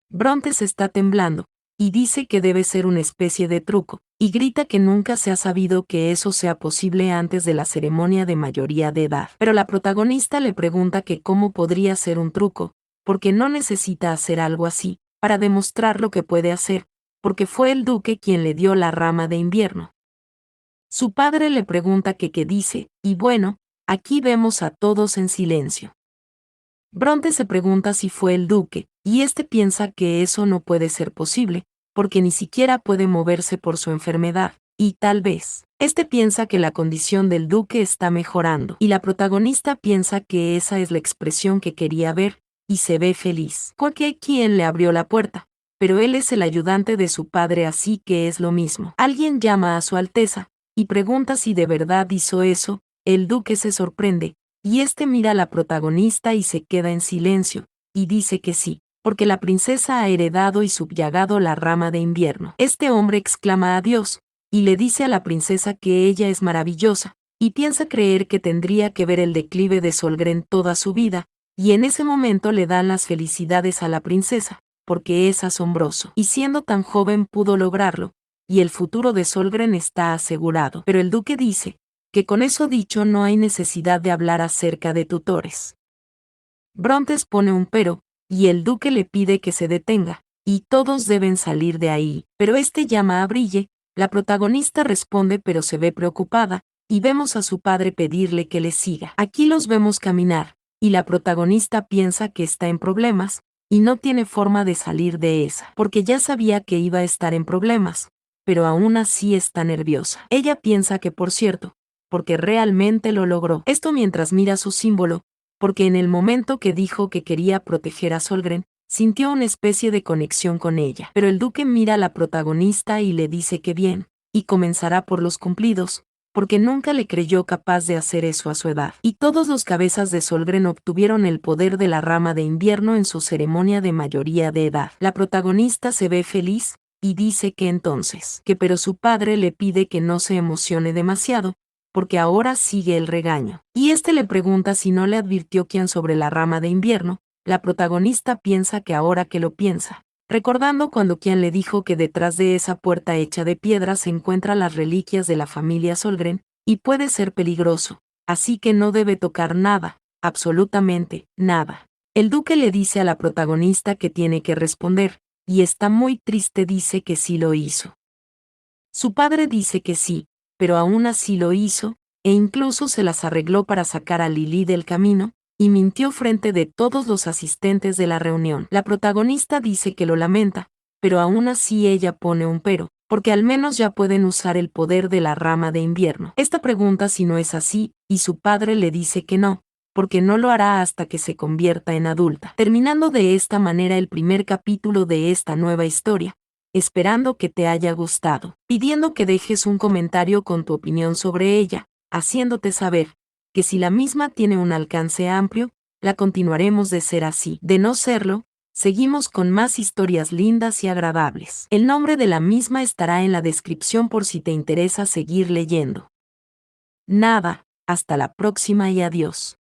Brontes está temblando, y dice que debe ser una especie de truco, y grita que nunca se ha sabido que eso sea posible antes de la ceremonia de mayoría de edad. Pero la protagonista le pregunta que cómo podría ser un truco, porque no necesita hacer algo así, para demostrar lo que puede hacer, porque fue el duque quien le dio la rama de invierno. Su padre le pregunta que qué dice, y bueno, aquí vemos a todos en silencio. Bronte se pregunta si fue el duque, y este piensa que eso no puede ser posible, porque ni siquiera puede moverse por su enfermedad, y tal vez, este piensa que la condición del duque está mejorando, y la protagonista piensa que esa es la expresión que quería ver, y se ve feliz. Cualquier quien le abrió la puerta, pero él es el ayudante de su padre, así que es lo mismo. Alguien llama a su Alteza, y pregunta si de verdad hizo eso. El duque se sorprende, y este mira a la protagonista y se queda en silencio, y dice que sí, porque la princesa ha heredado y subyugado la rama de invierno. Este hombre exclama adiós, y le dice a la princesa que ella es maravillosa, y piensa creer que tendría que ver el declive de Solgren toda su vida, y en ese momento le dan las felicidades a la princesa, porque es asombroso, y siendo tan joven pudo lograrlo, y el futuro de Solgren está asegurado. Pero el duque dice que con eso dicho no hay necesidad de hablar acerca de tutores. Brontes pone un pero, y el duque le pide que se detenga, y todos deben salir de ahí, pero este llama a Brille. La protagonista responde pero se ve preocupada, y vemos a su padre pedirle que le siga. Aquí los vemos caminar, y la protagonista piensa que está en problemas, y no tiene forma de salir de esa, porque ya sabía que iba a estar en problemas, pero aún así está nerviosa. Ella piensa que por cierto, porque realmente lo logró. Esto mientras mira su símbolo, porque en el momento que dijo que quería proteger a Solgren, sintió una especie de conexión con ella. Pero el duque mira a la protagonista y le dice que bien, y comenzará por los cumplidos, porque nunca le creyó capaz de hacer eso a su edad. Y todos los cabezas de Solgren obtuvieron el poder de la rama de invierno en su ceremonia de mayoría de edad. La protagonista se ve feliz, y dice que entonces, pero su padre le pide que no se emocione demasiado, porque ahora sigue el regaño. Y este le pregunta si no le advirtió quién sobre la rama de invierno. La protagonista piensa que ahora que lo piensa, recordando cuando quien le dijo que detrás de esa puerta hecha de piedra se encuentran las reliquias de la familia Solgren, y puede ser peligroso, así que no debe tocar nada, absolutamente nada. El duque le dice a la protagonista que tiene que responder, y está muy triste, dice que sí lo hizo. Su padre dice que sí, pero aún así lo hizo, e incluso se las arregló para sacar a Lily del camino, y mintió frente de todos los asistentes de la reunión. La protagonista dice que lo lamenta, pero aún así ella pone un pero, porque al menos ya pueden usar el poder de la rama de invierno. Esta pregunta si no es así, y su padre le dice que no, porque no lo hará hasta que se convierta en adulta. Terminando de esta manera el primer capítulo de esta nueva historia, esperando que te haya gustado, pidiendo que dejes un comentario con tu opinión sobre ella, haciéndote saber que si la misma tiene un alcance amplio, la continuaremos de ser así. De no serlo, seguimos con más historias lindas y agradables. El nombre de la misma estará en la descripción por si te interesa seguir leyendo. Nada, hasta la próxima y adiós.